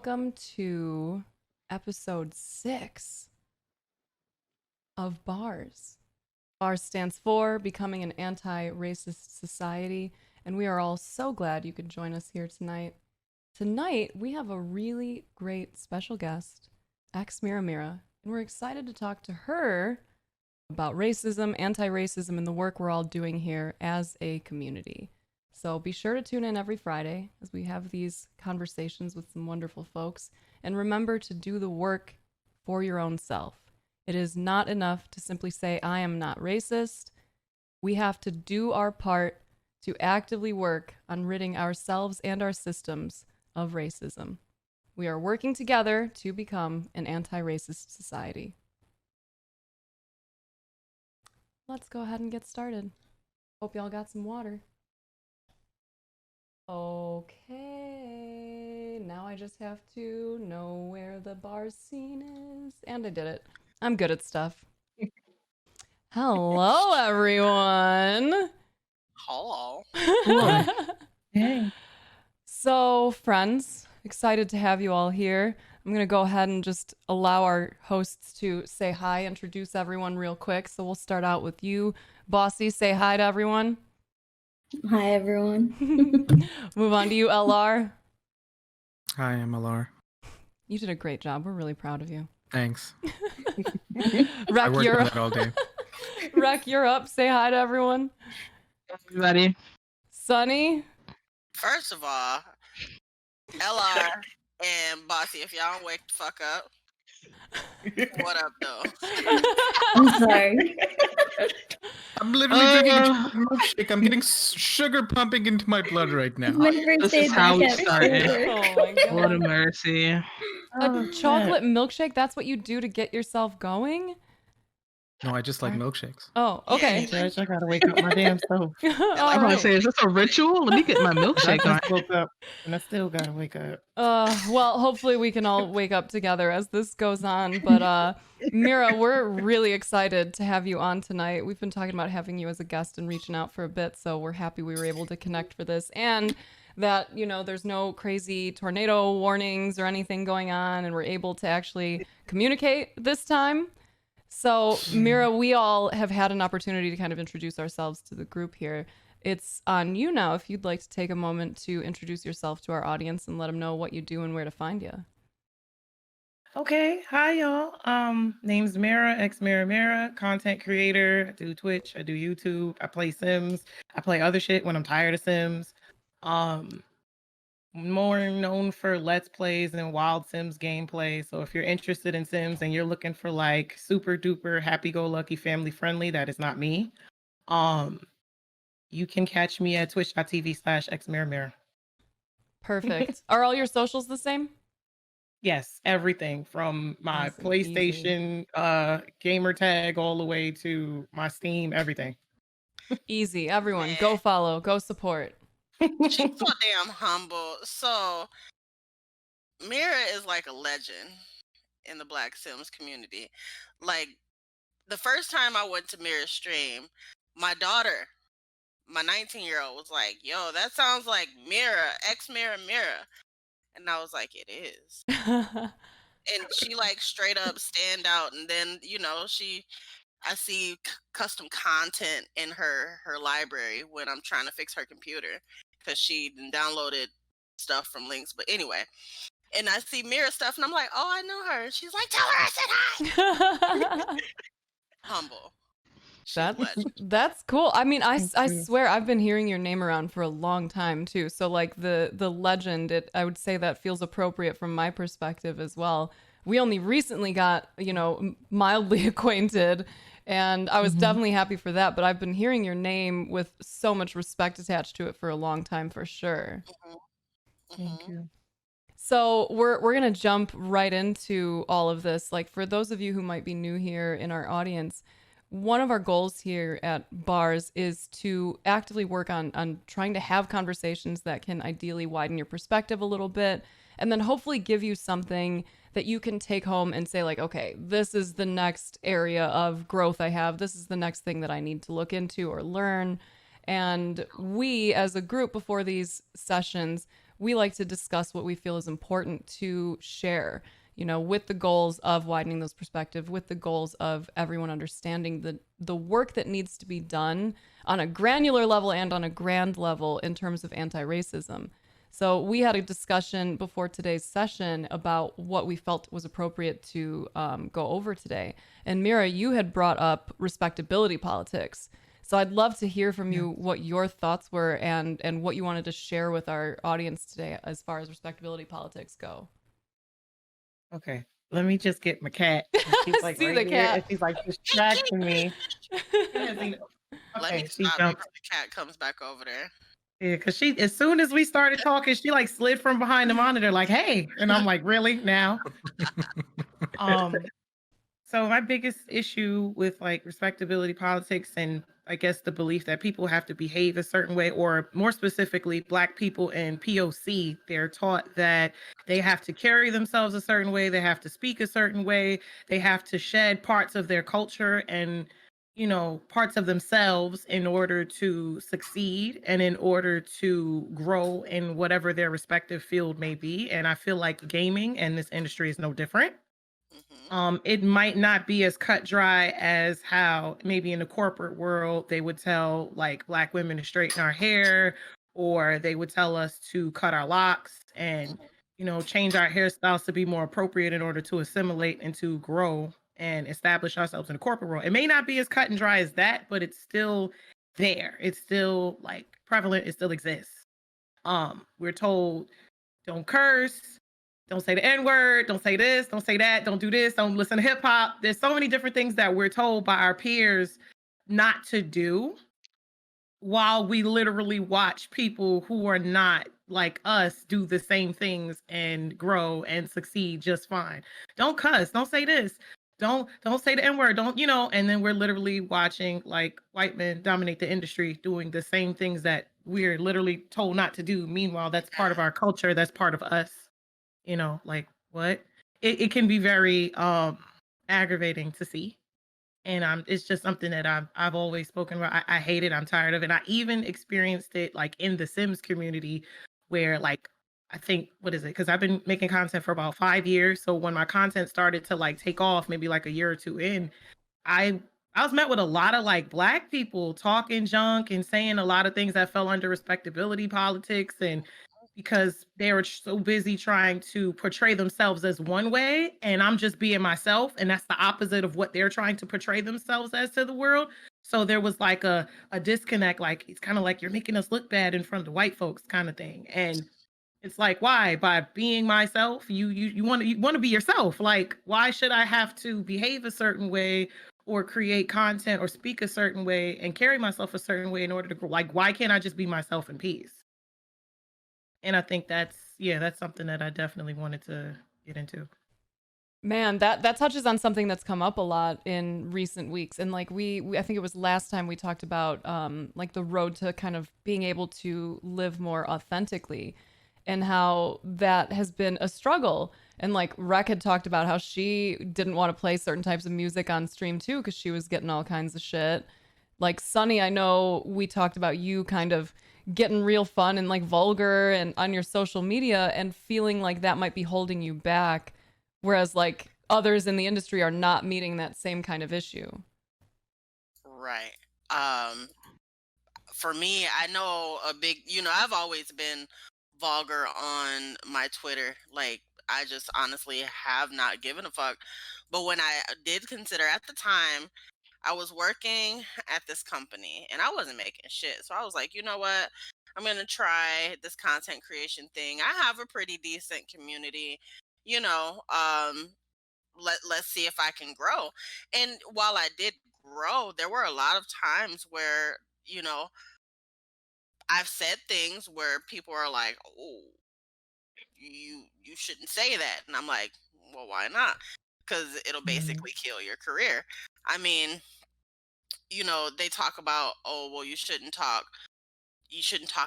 welcome to episode 6 of BARS. BARS stands for Becoming an Anti-Racist Society, and we are all so glad you could join us here tonight. Tonight, we have a really great special guest, xMiraMira, and we're excited to talk to her about racism, anti-racism, and the work we're all doing here as a community. So be sure to tune in every Friday as we have these conversations with some wonderful folks. And remember to do the work for your own self. It is not enough to simply say, I am not racist. We have to do our part to actively work on ridding ourselves and our systems of racism. We are working together to become an anti-racist society. Let's go ahead and get started. Hope y'all got some water. Okay, now I just have to know where the bar scene is. And I did it. I'm good at stuff. Hello, everyone. Hello. Hey. So, friends, excited to have you all here. I'm going to go ahead and just allow our hosts to say hi, introduce everyone real quick. So we'll start out with you. Bossy, say hi to everyone. Hi, everyone. Move on to you, LR. Hi, I'm LR. You did a great job. We're really proud of you. Thanks. Rec, I worked you're on up. it all day. Rec, you're up. Say hi to everyone. Everybody. Sunny. First of all, LR and Bossy, if y'all don't wake the fuck up, what up, though? I'm sorry. I'm literally drinking a milkshake. I'm getting sugar pumping into my blood right now. My birthday is how we back at started. work. Oh my What a god. mercy. A chocolate milkshake? That's what you do to get yourself going? No, I just like milkshakes. Oh, okay. Judge, I gotta wake up my damn self. All I'm gonna right. say, is this a ritual? Let me get my I milkshake on. just woke up and I still gotta wake up. Well, hopefully we can all wake up together as this goes on. But Mira, we're really excited to have you on tonight. We've been talking about having you as a guest and reaching out for a bit, so we're happy we were able to connect for this. And that, you know, there's no crazy tornado warnings or anything going on, and we're able to actually communicate this time. So, Mira, we all have had an opportunity to kind of introduce ourselves to the group here. It's on you now if you'd like to take a moment to introduce yourself to our audience and let them know what you do and where to find you. Okay, hi y'all. Name's Mira, xMiraMira, content creator. I do Twitch, I do YouTube, I play Sims, I play other shit when I'm tired of Sims. More known for Let's Plays and Wild Sims gameplay. So if you're interested in Sims and you're looking for like super duper happy-go-lucky family friendly, that is not me. You can catch me at twitch.tv/xMiraMira. Perfect. Are all your socials the same? Yes, everything from my Nice and PlayStation gamer tag all the way to my Steam, everything. Easy. Everyone, go follow, go support. She's so damn humble. So, Mira is like a legend in the Black Sims community. Like, the first time I went to Mira's stream, my daughter, my 19-year-old, was like, yo, that sounds like Mira, xMiraMira. And I was like, it is. And she like straight up stand out. And then, you know, I see custom content in her library when I'm trying to fix her computer because she downloaded stuff from links. But anyway, and I see Mira stuff and I'm like, oh, I know her. And she's like, tell her I said hi. Humble. That's cool. I mean, I Thank you. swear I've been hearing your name around for a long time too. So like the legend, I would say that feels appropriate from my perspective as well. We only recently got, you know, mildly acquainted, and I was definitely happy for that. But I've been hearing your name with so much respect attached to it for a long time, for sure. Thank you. So we're gonna jump right into all of this. Like for those of you who might be new here in our audience, one of our goals here at BARS is to actively work on trying to have conversations that can ideally widen your perspective a little bit, and then hopefully give you something that you can take home and say like, okay, this is the next area of growth I have. This is the next thing that I need to look into or learn. And we as a group before these sessions, we like to discuss what we feel is important to share, you know, with the goals of widening those perspectives, with the goals of everyone understanding the work that needs to be done on a granular level and on a grand level in terms of anti-racism. So we had a discussion before today's session about what we felt was appropriate to go over today. And Mira, you had brought up respectability politics. So I'd love to hear from you what your thoughts were and what you wanted to share with our audience today as far as respectability politics go. Okay, let me just get my cat. She's like See right the here, cat. and she's like distracting me. Let me Okay, she stop jumped. before the cat comes back over there. Yeah, because she, as soon as we started talking, she like slid from behind the monitor, like, "Hey," and I'm like, "Really now?" So my biggest issue with like respectability politics, and I guess the belief that people have to behave a certain way, or more specifically, Black people in POC, they're taught that they have to carry themselves a certain way, they have to speak a certain way, they have to shed parts of their culture and, you know, parts of themselves in order to succeed and in order to grow in whatever their respective field may be. And I feel like gaming and this industry is no different. It might not be as cut dry as how maybe in the corporate world they would tell like Black women to straighten our hair, or they would tell us to cut our locks and, you know, change our hairstyles to be more appropriate in order to assimilate and to grow and establish ourselves in the corporate world. It may not be as cut and dry as that, but it's still there. It's still like prevalent. It still exists. We're told don't curse, don't say the N-word, don't say this, don't say that, don't do this, don't listen to hip hop. There's so many different things that we're told by our peers not to do, while we literally watch people who are not like us do the same things and grow and succeed just fine. Don't cuss, don't say this, don't say the N-word, don't, you know, and then we're literally watching like white men dominate the industry doing the same things that we're literally told not to do. Meanwhile, that's part of our culture, that's part of us. You know, like what? It can be very aggravating to see. And it's just something that I've always spoken about. I hate it. I'm tired of it. I even experienced it like in the Sims community where like I think what is it? Because I've been making content for about 5 years. So when my content started to like take off, maybe like a year or two in, I was met with a lot of like Black people talking junk and saying a lot of things that fell under respectability politics, and because they were so busy trying to portray themselves as one way, and I'm just being myself, and that's the opposite of what they're trying to portray themselves as to the world. So there was like a disconnect, like it's kind of like you're making us look bad in front of the white folks kind of thing. And it's like, why? By being myself, you want to be yourself. Like, why should I have to behave a certain way or create content or speak a certain way and carry myself a certain way in order to grow? Like, why can't I just be myself in peace? And I think that's something that I definitely wanted to get into. Man, that touches on something that's come up a lot in recent weeks. And like we I think it was last time we talked about like the road to kind of being able to live more authentically, and how that has been a struggle. And like Rec had talked about how she didn't want to play certain types of music on stream too because she was getting all kinds of shit. Like Sunny, I know we talked about you kind of getting real fun and like vulgar and on your social media and feeling like that might be holding you back, whereas like others in the industry are not meeting that same kind of issue. Right. For me, I know I've always been vulgar on my Twitter. Like, I just honestly have not given a fuck. But when I did consider at the time, I was working at this company and I wasn't making shit. So I was like, you know what? I'm going to try this content creation thing. I have a pretty decent community, you know, let's see if I can grow. And while I did grow, there were a lot of times where, you know, I've said things where people are like, "Oh, you shouldn't say that." And I'm like, "Well, why not? Because it'll basically kill your career." I mean, you know, they talk about, "Oh, well, you shouldn't talk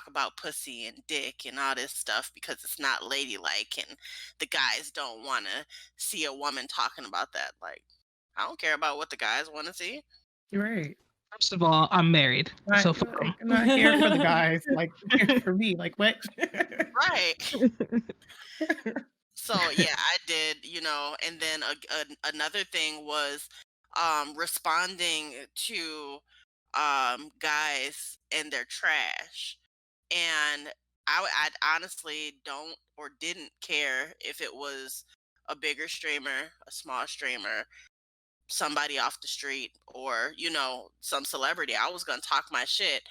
about pussy and dick and all this stuff because it's not ladylike and the guys don't want to see a woman talking about that." Like, I don't care about what the guys want to see. You're right. First of all, I'm married, so fuck 'em. I'm not here for the guys. Like, here for me. Like, what? Right. So yeah, I did, and then another thing was responding to guys and their trash. And I honestly don't or didn't care if it was a bigger streamer, a small streamer, somebody off the street, or some celebrity. I was gonna talk my shit.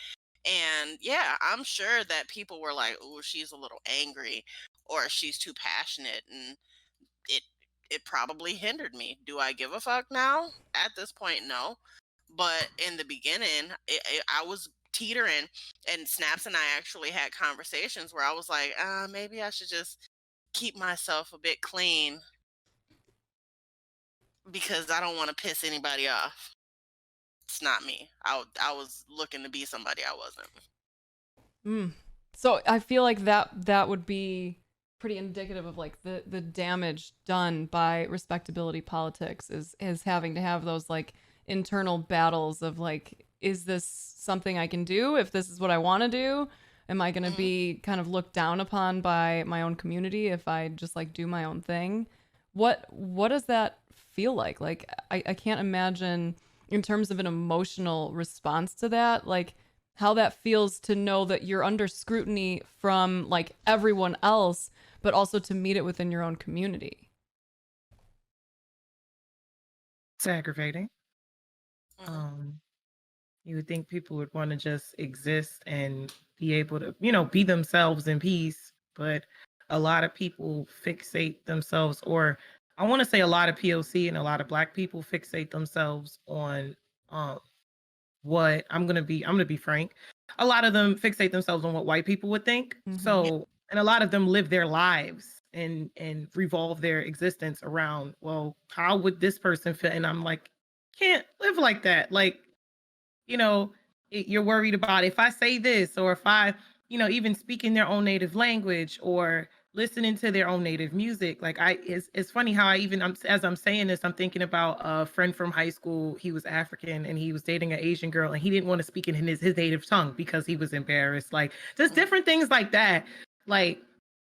And yeah, I'm sure that people were like, "Oh, she's a little angry," or "She's too passionate," and it it probably hindered me. Do I give a fuck now? At this point, no. But in the beginning, I was teetering, and Snaps and I actually had conversations where I was like, maybe I should just keep myself a bit clean because I don't want to piss anybody off. It's not me. I was looking to be somebody I wasn't. So I feel like that would be pretty indicative of like the damage done by respectability politics is having to have those like internal battles of like, is this something I can do? If this is what I want to do, am I going to be kind of looked down upon by my own community if I just like do my own thing? What does that feel like? Like I can't imagine in terms of an emotional response to that, like how that feels to know that you're under scrutiny from like everyone else, but also to meet it within your own community. It's aggravating. You would think people would want to just exist and be able to, be themselves in peace. But a lot of people fixate themselves, or I want to say a lot of POC and a lot of Black people fixate themselves on what I'm gonna be frank. A lot of them fixate themselves on what white people would think. So, and a lot of them live their lives and revolve their existence around, well, how would this person fit? And I'm like, can't live like that. Like, you're worried about if I say this, or if I, even speaking their own native language, or listening to their own native music. Like it's funny how as I'm saying this, I'm thinking about a friend from high school. He was African and he was dating an Asian girl, and he didn't want to speak in his native tongue because he was embarrassed. Like just different things like that. Like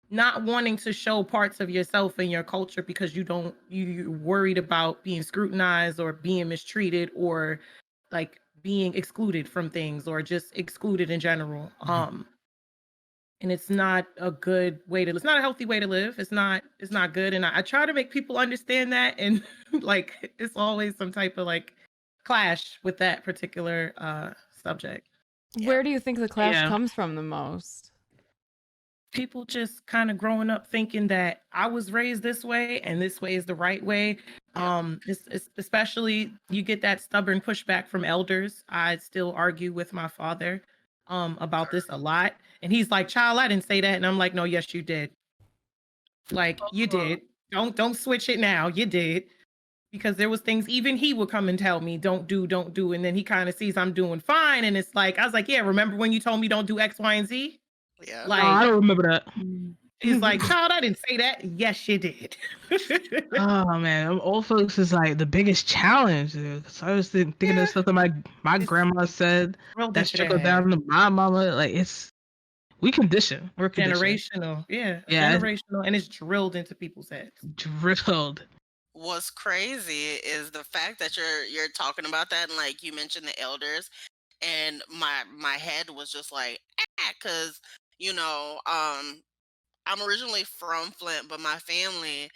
not wanting to show parts of yourself and your culture because you're worried about being scrutinized or being mistreated, or like being excluded from things, or just excluded in general. And it's not a good way to, it's not a healthy way to live. It's not good. And I try to make people understand that. And like, it's always some type of like clash with that particular subject. Where do you think the clash comes from the most? People just kind of growing up thinking that I was raised this way and this way is the right way. It's especially you get that stubborn pushback from elders. I still argue with my father about this a lot, and he's like, "Child, I didn't say that," and I'm like, "No, yes, you did. Like you did. Don't switch it now. You did." Because there was things even he would come and tell me, don't do. And then he kind of sees I'm doing fine. And it's like, I was like, yeah, remember when you told me don't do X, Y, and Z? Yeah. Like, I don't remember that. He's like, child, I didn't say that. Yes, you did. Oh man, old folks is like the biggest challenge. So I was thinking of stuff that my grandma said that trickled down to my mama. Like we're conditioned. Generational. Yeah. Generational. And it's drilled into people's heads. Drilled. What's crazy is the fact that you're talking about that, and like you mentioned the elders, and my head was just like, because I'm originally from Flint, but my family,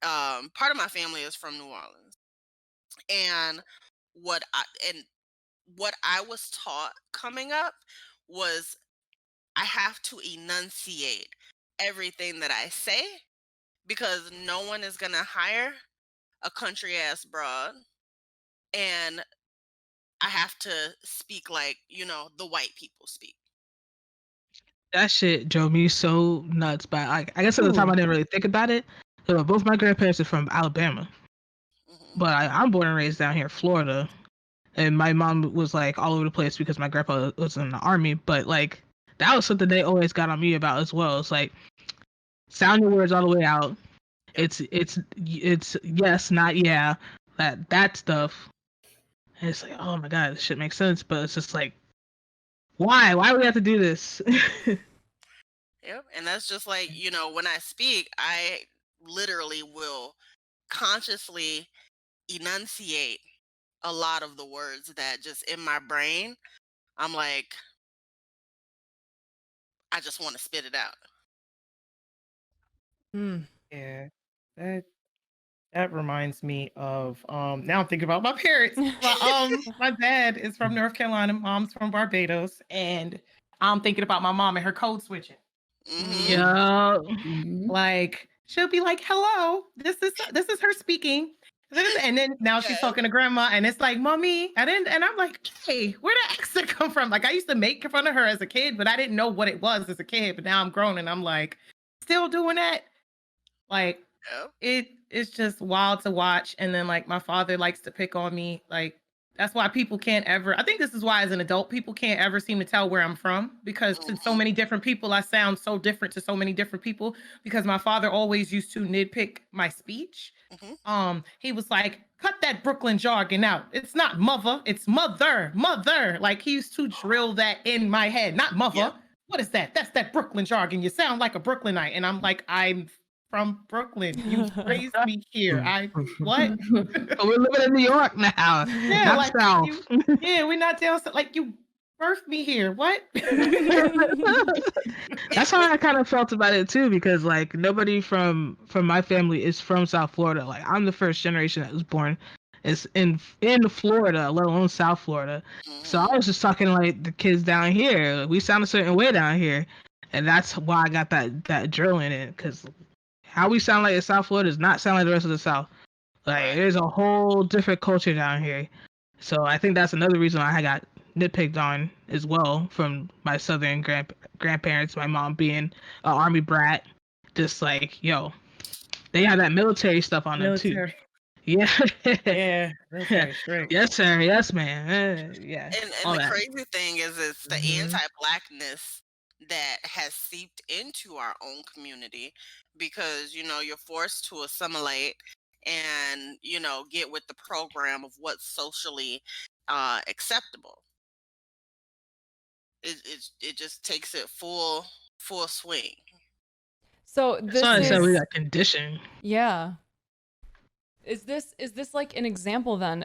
part of my family is from New Orleans, and what I was taught coming up was I have to enunciate everything that I say, because no one is gonna hire a country ass broad, and I have to speak like the white people speak. That shit drove me so nuts. But I guess at the time I didn't really think about it. So both my grandparents are from Alabama, but I'm born and raised down here in Florida, and my mom was like all over the place because my grandpa was in the army. But like that was something they always got on me about as well. It's like sound your words all the way out. It's yes, not yeah. That stuff. And it's like, oh my god, this shit makes sense. But it's just like, why? Why do we have to do this? Yep. And that's just like, when I speak, I literally will consciously enunciate a lot of the words that just in my brain, I'm like, I just want to spit it out. Yeah, that that reminds me of now I'm thinking about my parents. My dad is from North Carolina, mom's from Barbados, and I'm thinking about my mom and her code switching. Mm-hmm. Yeah. Like she'll be like, "Hello, this is her speaking." And then now she's Yes. talking to grandma, and it's like, "Mommy," and I'm like, "Hey, where did accent come from?" Like I used to make fun of her as a kid, but I didn't know what it was as a kid. But now I'm grown, and I'm like, still doing that. Like Yep. it's just wild to watch. And then like my father likes to pick on me. Like that's why people can't ever, I think this is why as an adult people can't ever seem to tell where I'm from, because to so many different people I sound so different to so many different people, because my father always used to nitpick my speech. He was like, cut that Brooklyn jargon out. It's not mother, it's mother. Like he used to drill that in my head. Not mother. Yep. What is that? That's that Brooklyn jargon. You sound like a Brooklynite. And I'm like, I'm from Brooklyn. You raised me here. What? But we're living in New York now. Yeah, Not like South. we're not down. Like you birthed me here. What? That's how I kind of felt about it too, because like nobody from my family is from South Florida. Like I'm the first generation that was born is in Florida, let alone South Florida. So I was just talking like the kids down here. We sound a certain way down here, and that's why I got that drill in it. Because how we sound like in South Florida does not sound like the rest of the South. Like Right. there's a whole different culture down here. So I think that's another reason why I got nitpicked on as well from my southern grandparents. My mom being an army brat, just like they have that military stuff on them too. Yeah. Yeah, military strict. Yes, sir. Yes, man. Yeah. And all the that. crazy thing is it's the anti-blackness that has seeped into our own community, because you're forced to assimilate and get with the program of what's socially acceptable. It just takes it full swing. So this So I said we is got conditioned. yeah. Is this like an example then?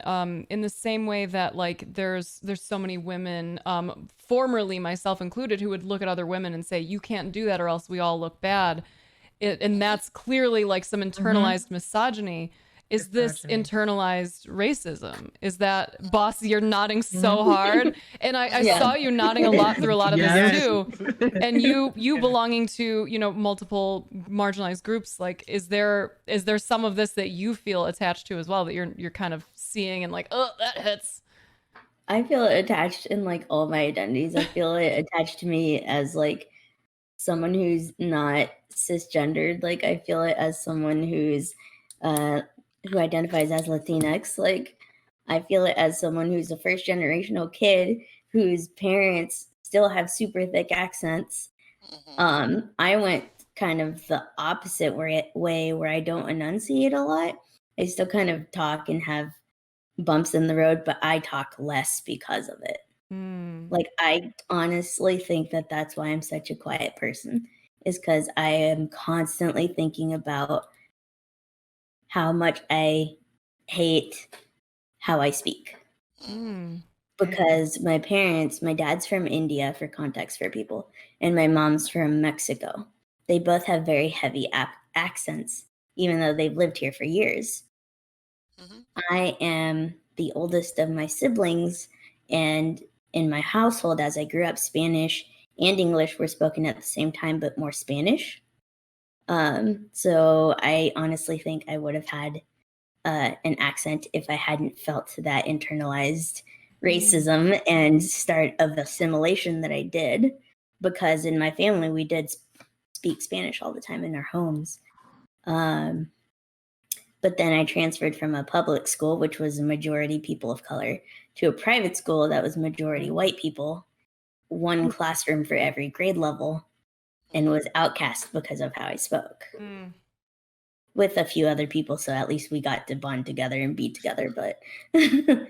In the same way that like there's so many women, formerly myself included, who would look at other women and say, "You can't do that, or else we all look bad," and that's clearly like some internalized misogyny. Is this internalized racism? Is that, boss? You're nodding so hard, and I Yeah. saw you nodding a lot through a lot of Yes. this too. And you belonging to multiple marginalized groups, like is there some of this that you feel attached to as well, that you're kind of seeing and like, oh, that hits? I feel it attached in like all my identities. I feel it attached to me as like someone who's not cisgendered. Like I feel it as someone who's who identifies as Latinx. Like I feel it as someone who's a first generational kid whose parents still have super thick accents. I went kind of the opposite way where I don't enunciate a lot. I still kind of talk and have bumps in the road, but I talk less because of it. Like I honestly think that that's why I'm such a quiet person, is because I am constantly thinking about how much I hate how I speak. Because my dad's from India, for context for people, and my mom's from Mexico. They both have very heavy accents, even though they've lived here for years. I am the oldest of my siblings, and in my household, as I grew up, Spanish and English were spoken at the same time, but more Spanish. So I honestly think I would have had an accent if I hadn't felt that internalized racism and start of assimilation that I did, because in my family we did speak Spanish all the time in our homes. But then I transferred from a public school, which was a majority people of color, to a private school that was majority white people, one classroom for every grade level, and was outcast because of how I spoke. With a few other people, so at least we got to bond together and be together. But, and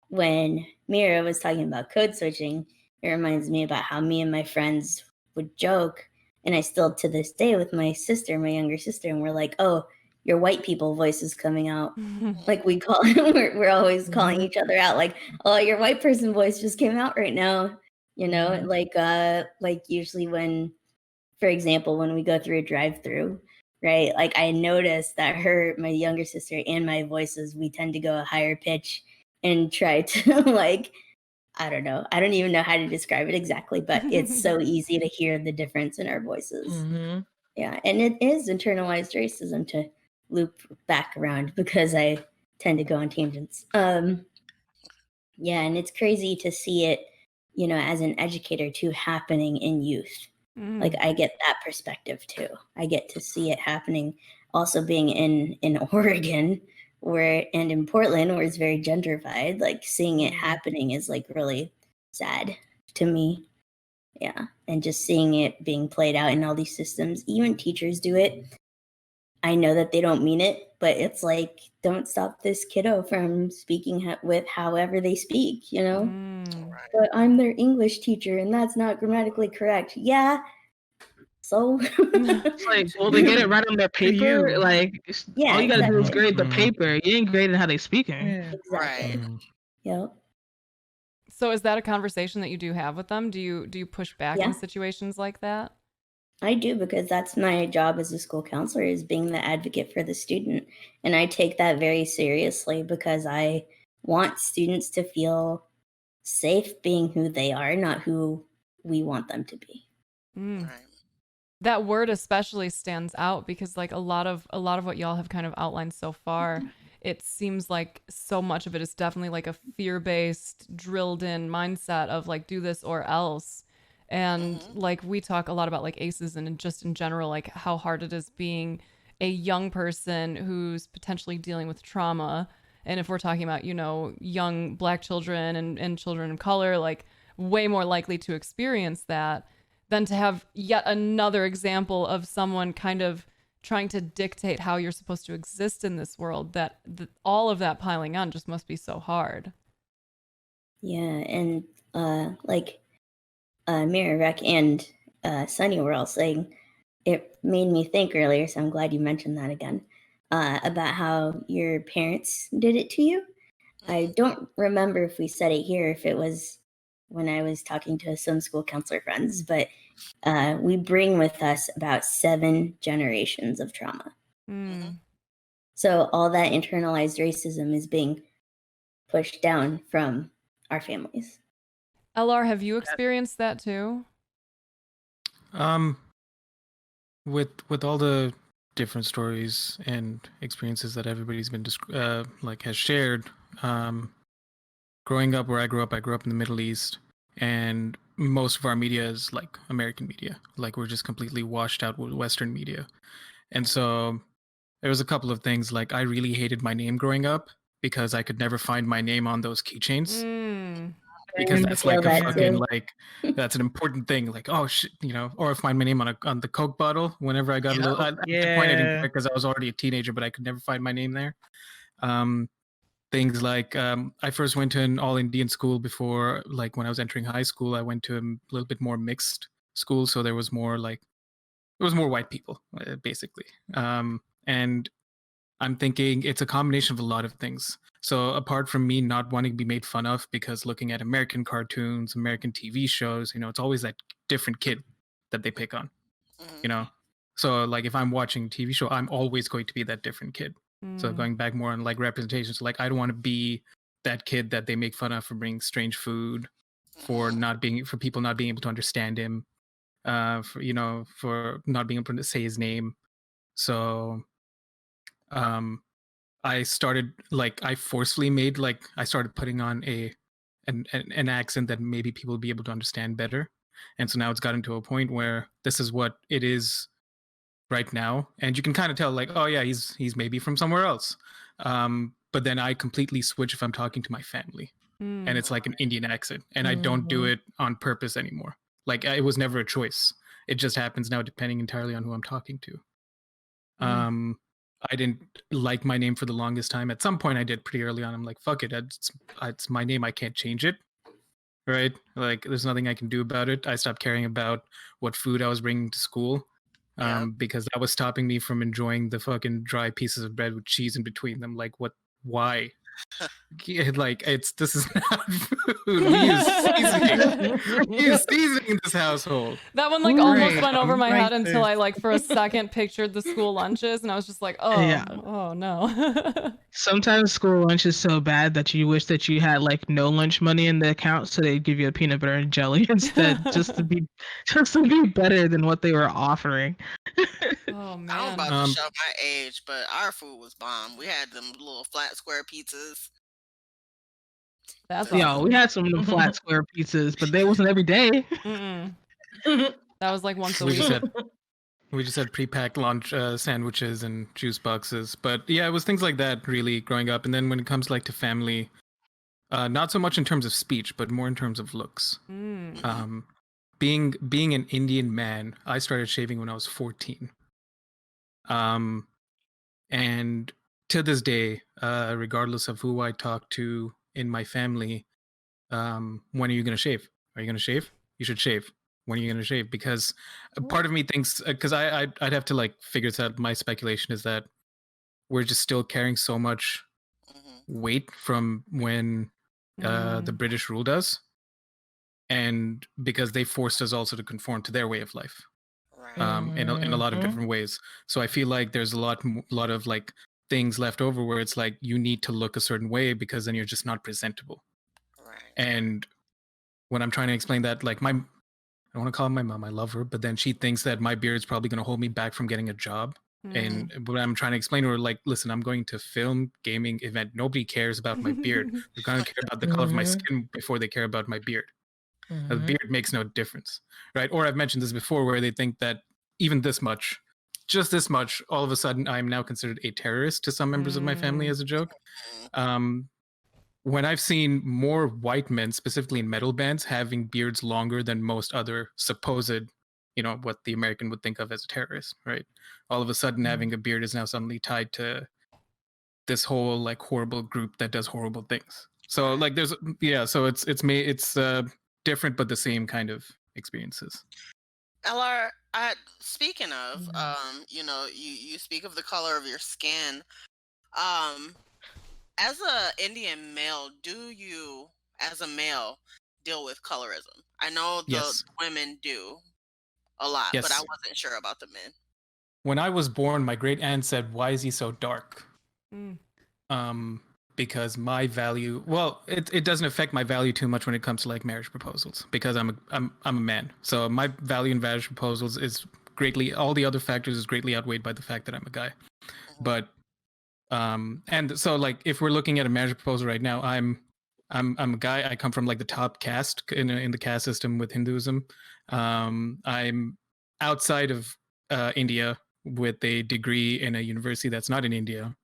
when Mira was talking about code switching, it reminds me about how me and my friends would joke, and I still to this day with my sister, my younger sister, and we're like, oh, your white people voice is coming out. Like we call we're always calling each other out, like, oh, your white person voice just came out right now. You know, like usually when, for example, when we go through a drive-through, right? Like I noticed that my younger sister, and my voices, we tend to go a higher pitch and try to like, I don't know. I don't even know how to describe it exactly, but it's so easy to hear the difference in our voices. Yeah, and it is internalized racism, to loop back around because I tend to go on tangents. Yeah, and it's crazy to see it, you know, as an educator too, happening in youth. Like I get that perspective too. I get to see it happening. Also being in Oregon, and in Portland, where it's very gentrified, like seeing it happening is like really sad to me. Yeah, and just seeing it being played out in all these systems. Even teachers do it. I know that they don't mean it, but it's like, don't stop this kiddo from speaking with however they speak, you know? But I'm their English teacher and that's not grammatically correct. Yeah. So It's like, well, they get it right on their paper. Like, yeah, all you gotta do is exactly. grade the paper. You ain't grading how they speaking. Exactly. Yep. So is that a conversation that you do have with them? Do you push back in situations like that? I do, because that's my job as a school counselor, is being the advocate for the student. And I take that very seriously because I want students to feel safe being who they are, not who we want them to be. That word especially stands out because like a lot of what y'all have kind of outlined so far, it seems like so much of it is definitely like a fear-based, drilled in mindset of like do this or else. And like we talk a lot about like ACEs and just in general, like how hard it is being a young person who's potentially dealing with trauma. And if we're talking about, you know, young Black children and children of color, like way more likely to experience that than to have yet another example of someone kind of trying to dictate how you're supposed to exist in this world. That all of that piling on just must be so hard. Yeah, and like Mira, Rec, and Sunny were all saying, it made me think earlier, so I'm glad you mentioned that again, about how your parents did it to you. I don't remember if we said it here, if it was when I was talking to some school counselor friends, but we bring with us about 7 generations of trauma. So all that internalized racism is being pushed down from our families. LR, have you experienced that too? With all the different stories and experiences that everybody's been like has shared, growing up where I grew up in the Middle East, and most of our media is like American media. Like we're just completely washed out with Western media. And so there was a couple of things, like I really hated my name growing up because I could never find my name on those keychains. Because that's like a fucking that's an important thing. Like, oh shit, you know, or find my name on the Coke bottle whenever I got a little. At the point I didn't care because I was already a teenager, but I could never find my name there. Things like I first went to an all Indian school before, like when I was entering high school, I went to a little bit more mixed school, so there was more white people basically, and I'm thinking it's a combination of a lot of things. So apart from me not wanting to be made fun of, because looking at American cartoons, American TV shows, you know, it's always that different kid that they pick on, you know? So like if I'm watching a TV show, I'm always going to be that different kid. So going back more on like representations, like I don't want to be that kid that they make fun of for bringing strange food, for people not being able to understand him, for not being able to say his name. So I started I started putting on an accent that maybe people would be able to understand better. And so now it's gotten to a point where this is what it is right now. And you can kind of tell like, oh yeah, he's maybe from somewhere else. But then I completely switch if I'm talking to my family. And it's like an Indian accent. And I don't do it on purpose anymore. Like it was never a choice. It just happens now depending entirely on who I'm talking to. I didn't like my name for the longest time. At some point I did pretty early on. I'm like, fuck it. It's my name. I can't change it. right? Like, there's nothing I can do about it. I stopped caring about what food I was bringing to school, because that was stopping me from enjoying the fucking dry pieces of bread with cheese in between them. Like, what? Why? Like, this is not food. We use seasoning. We use seasoning in this household. That one like almost Right. went over my head until Racist. I like for a second pictured the school lunches, and I was just like, oh, Yeah. oh no. Sometimes school lunch is so bad that you wish that you had like no lunch money in the account, so they'd give you a peanut butter and jelly instead, just to be better than what they were offering. Oh I'm man. about to show my age, but our food was bomb. We had them little flat square pizzas. That's Yeah, awesome. We had some of them flat square pizzas, but they wasn't every day. Mm-mm. That was like once a We week. just had pre-packed lunch sandwiches and juice boxes. But yeah, it was things like that really growing up. And then when it comes like to family, not so much in terms of speech, but more in terms of looks. Mm. Being an Indian man, I started shaving when I was 14. And to this day, regardless of who I talk to in my family, when are you going to shave? Are you going to shave? You should shave. When are you going to shave? Because part of me thinks, because I'd have to like figure this out. My speculation is that we're just still carrying so much weight from when the British ruled us, and because they forced us also to conform to their way of life, in a lot of different ways. So I feel like there's a lot of like things left over where it's like you need to look a certain way because then you're just not presentable. right. And when I'm trying to explain that, like I don't want to call my mom, I love her, but then she thinks that my beard is probably going to hold me back from getting a job. And when I'm trying to explain to her, like, listen, I'm going to film gaming event. Nobody cares about my beard. They're going to care about the color of my skin before they care about my beard. The beard makes no difference, right? Or I've mentioned this before where they think that even this much, just this much, all of a sudden I'm now considered a terrorist to some members of my family as a joke. When I've seen more white men, specifically in metal bands, having beards longer than most other supposed, what the American would think of as a terrorist, right? All of a sudden, having a beard is now suddenly tied to this whole like horrible group that does horrible things. So like, so it's different but the same kind of experiences. LR, speaking of, you speak of the color of your skin. As a Indian male, do you, as a male, deal with colorism? I know the Yes. women do a lot, Yes. but I wasn't sure about the men. When I was born, my great aunt said, "Why is he so dark?" Because my value, well, it doesn't affect my value too much when it comes to like marriage proposals, because I'm a man. So my value in marriage proposals is all the other factors is greatly outweighed by the fact that I'm a guy. But and so like if we're looking at a marriage proposal right now, I'm a guy. I come from like the top caste in the caste system with Hinduism. I'm outside of India with a degree in a university that's not in India.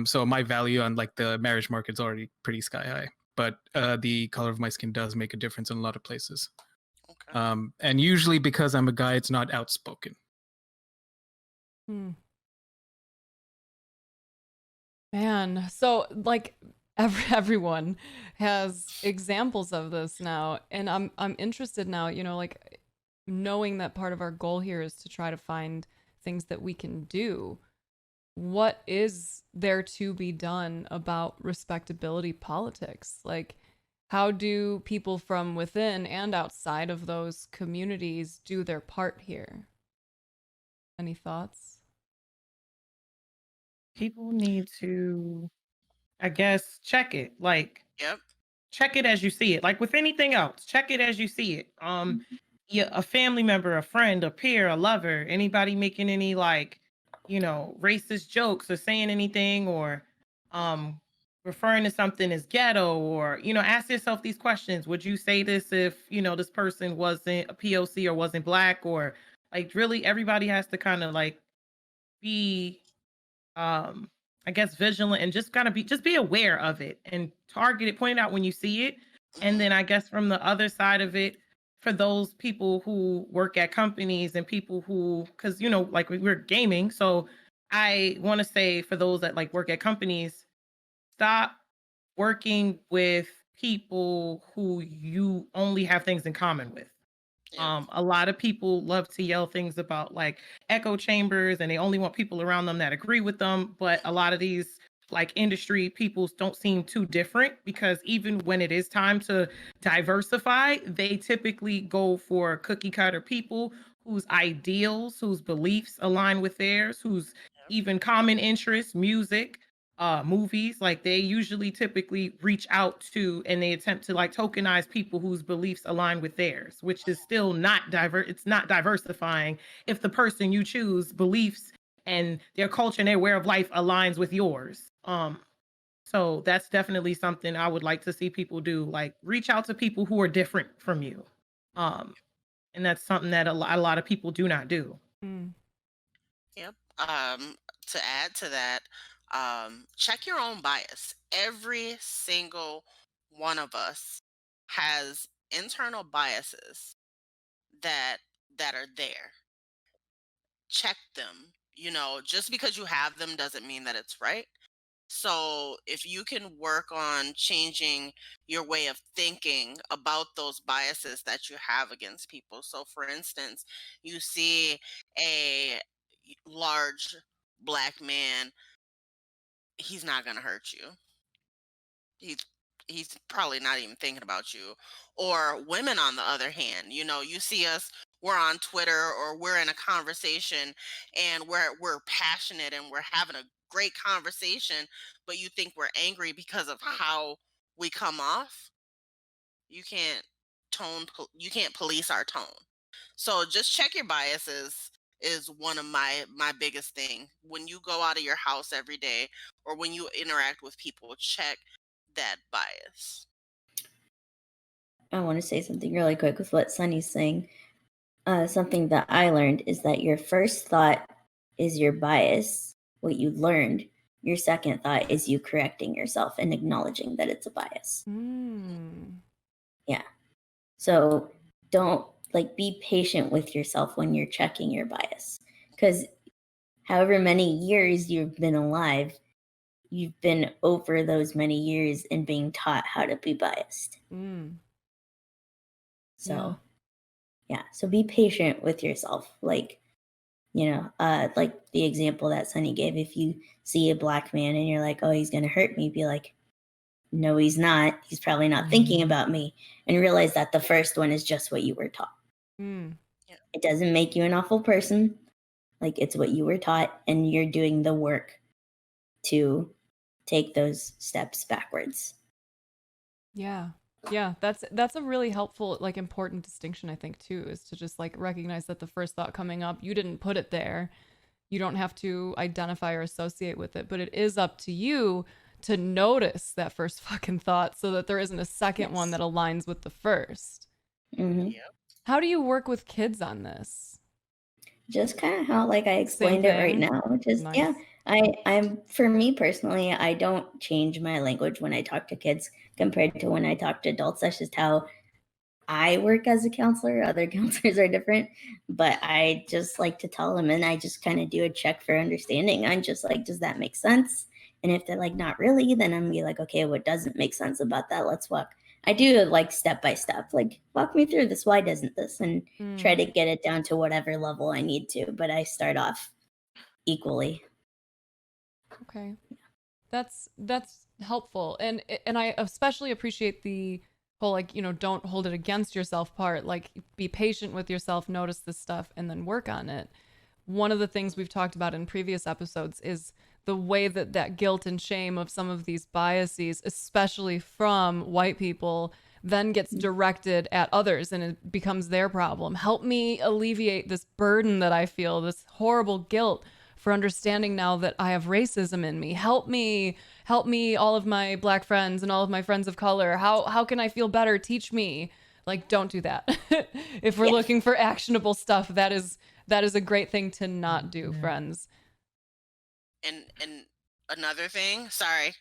So my value on like the marriage market is already pretty sky high, but the color of my skin does make a difference in a lot of places. Okay. And usually because I'm a guy, it's not outspoken. Man, so like everyone has examples of this now, and I'm interested now, like knowing that part of our goal here is to try to find things that we can do. What is there to be done about respectability politics? Like, how do people from within and outside of those communities do their part here? Any thoughts? People need to, I guess, check it. Like, Yep. check it as you see it. Like with anything else, check it as you see it. Yeah, a family member, a friend, a peer, a lover, anybody making any like, racist jokes or saying anything or referring to something as ghetto or, ask yourself these questions. Would you say this if, this person wasn't a POC or wasn't Black? Or like really everybody has to kind of like be I guess vigilant and just gotta be aware of it and target it, point it out when you see it. And then I guess from the other side of it, for those people who work at companies and people who, because like we're gaming, so I want to say for those that like work at companies, stop working with people who you only have things in common with. Yep. A lot of people love to yell things about like echo chambers and they only want people around them that agree with them. But a lot of these like industry peoples don't seem too different, because even when it is time to diversify, they typically go for cookie cutter people whose ideals, whose beliefs align with theirs, whose even common interests, music, movies, like they usually typically reach out to and they attempt to like tokenize people whose beliefs align with theirs, which is still not it's not diversifying if the person you choose beliefs and their culture and their way of life aligns with yours. So that's definitely something I would like to see people do, like reach out to people who are different from you. And that's something that a lot of people do not do. Yep. To add to that, check your own bias. Every single one of us has internal biases that are there. Check them. You know, just because you have them doesn't mean that it's right. So if you can work on changing your way of thinking about those biases that you have against people. So for instance, you see a large black man, he's not going to hurt you. He's he's probably not even thinking about you. Or women on the other hand, you know, you see us, we're on Twitter or we're in a conversation and we're passionate and we're having a great conversation, but you think we're angry because of how we come off. You can't you can't police our tone. So just check your biases is one of my biggest thing. When you go out of your house every day or when you interact with people, check that bias. I want to say something really quick with what Sunny's saying. Something that I learned is that your first thought is your bias, what you learned. Your second thought is you correcting yourself and acknowledging that it's a bias. Yeah. So don't be patient with yourself when you're checking your bias, because however many years you've been alive, you've been over those many years and being taught how to be biased. So yeah, so be patient with yourself. Like the example that Sunny gave, if you see a black man and you're like, oh, he's gonna hurt me, be like, no, he's not. He's probably not thinking about me. And realize that the first one is just what you were taught. It doesn't make you an awful person. Like, it's what you were taught, and you're doing the work to take those steps backwards. Yeah. That's a really helpful, like, important distinction, I think, too, is to just like recognize that the first thought coming up, you didn't put it there. You don't have to identify or associate with it, but it is up to you to notice that first fucking thought so that there isn't a second one that aligns with the first. How do you work with kids on this? Just kind of how I explained it right now. Just nice. I'm for me personally, I don't change my language when I talk to kids compared to when I talk to adults. That's just how I work as a counselor. Other counselors are different, but I just like to tell them, and I just kind of do a check for understanding. I'm just like, does that make sense? And if they're like, not really, then I'm gonna be like, okay, what doesn't make sense about that? Let's walk. I do like step by step, like walk me through this. Why doesn't this? And try to get it down to whatever level I need to. But I start off equally. Okay, that's helpful, and I especially appreciate the whole, like, don't hold it against yourself part. Like, be patient with yourself, notice this stuff, and then work on it. One of the things we've talked about in previous episodes is the way that guilt and shame of some of these biases, especially from white people, then gets directed at others and it becomes their problem. Help me alleviate this burden that I feel, this horrible guilt for understanding now that I have racism in me. Help me, all of my black friends and all of my friends of color. How can I feel better? Teach me. Like, don't do that. If we're looking for actionable stuff, that is a great thing to not do, friends. And another thing, sorry.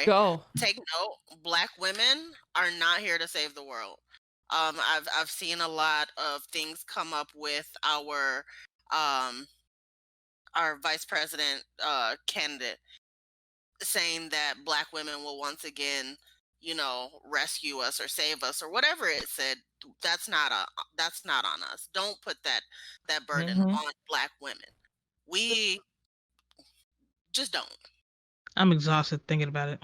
Go. Take note, black women are not here to save the world. I've seen a lot of things come up with our vice president candidate saying that black women will once again rescue us or save us or whatever it said. That's not on us. Don't put that burden on Black women. We just don't. I'm exhausted thinking about it.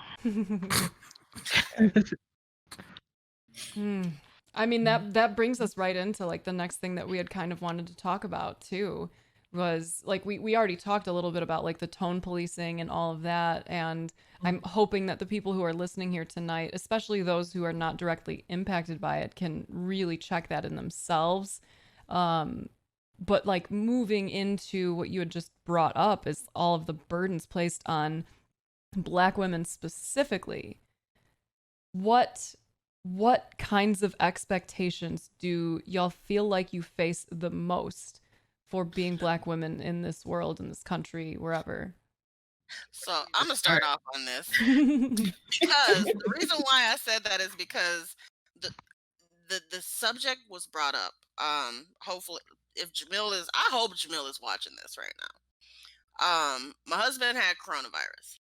I mean, that brings us right into like the next thing that we had kind of wanted to talk about too, was like we already talked a little bit about like the tone policing and all of that, and I'm hoping that the people who are listening here tonight, especially those who are not directly impacted by it, can really check that in themselves. But like moving into what you had just brought up is all of the burdens placed on Black women specifically. What kinds of expectations do y'all feel like you face the most for being Black women in this world, in this country, wherever? So I'm gonna start off on this because the reason why I said that is because the subject was brought up. Hopefully, I hope Jamil is watching this right now. My husband had coronavirus.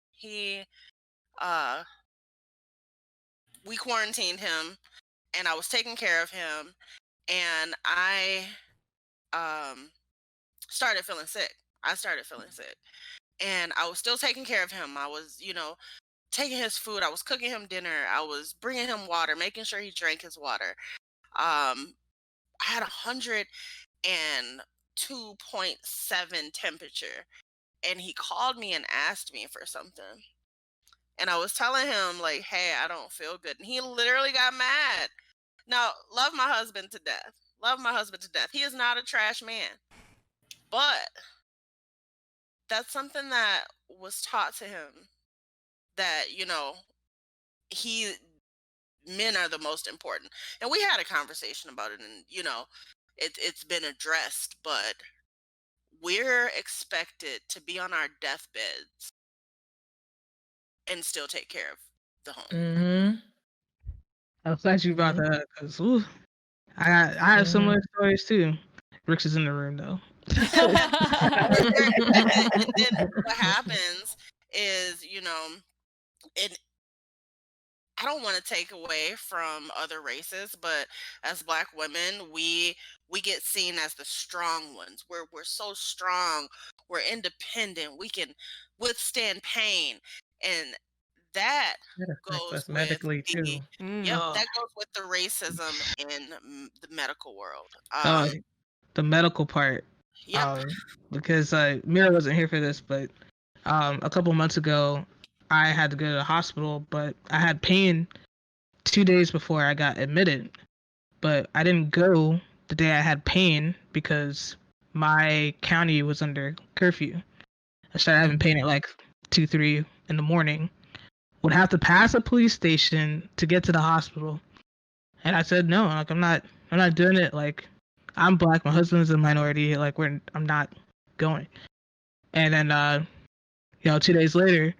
We quarantined him, and I was taking care of him, and I started feeling sick. And I was still taking care of him. I was, taking his food. I was cooking him dinner. I was bringing him water, making sure he drank his water. I had 102.7 temperature, and he called me and asked me for something. And I was telling him, like, hey, I don't feel good. And he literally got mad. Now, love my husband to death. He is not a trash man. But that's something that was taught to him, that, men are the most important. And we had a conversation about it, and, it's been addressed, but we're expected to be on our deathbeds and still take care of the home. I'm glad you brought that up, because I have similar stories too. Rix is in the room though. And then what happens is, and I don't want to take away from other races, but as Black women, we get seen as the strong ones. We're so strong. We're independent. We can withstand pain, and that affects goes us with medically too. that goes with the racism in the medical world. The medical part. Yep. Because Mira wasn't here for this, but a couple months ago, I had to go to the hospital, but I had pain 2 days before I got admitted. But I didn't go the day I had pain because my county was under curfew. I started having pain at like 2, 3 in the morning. Would have to pass a police station to get to the hospital. And I said no, like I'm not doing it. Like I'm Black, my husband's a minority, like I'm not going. And then 2 days later,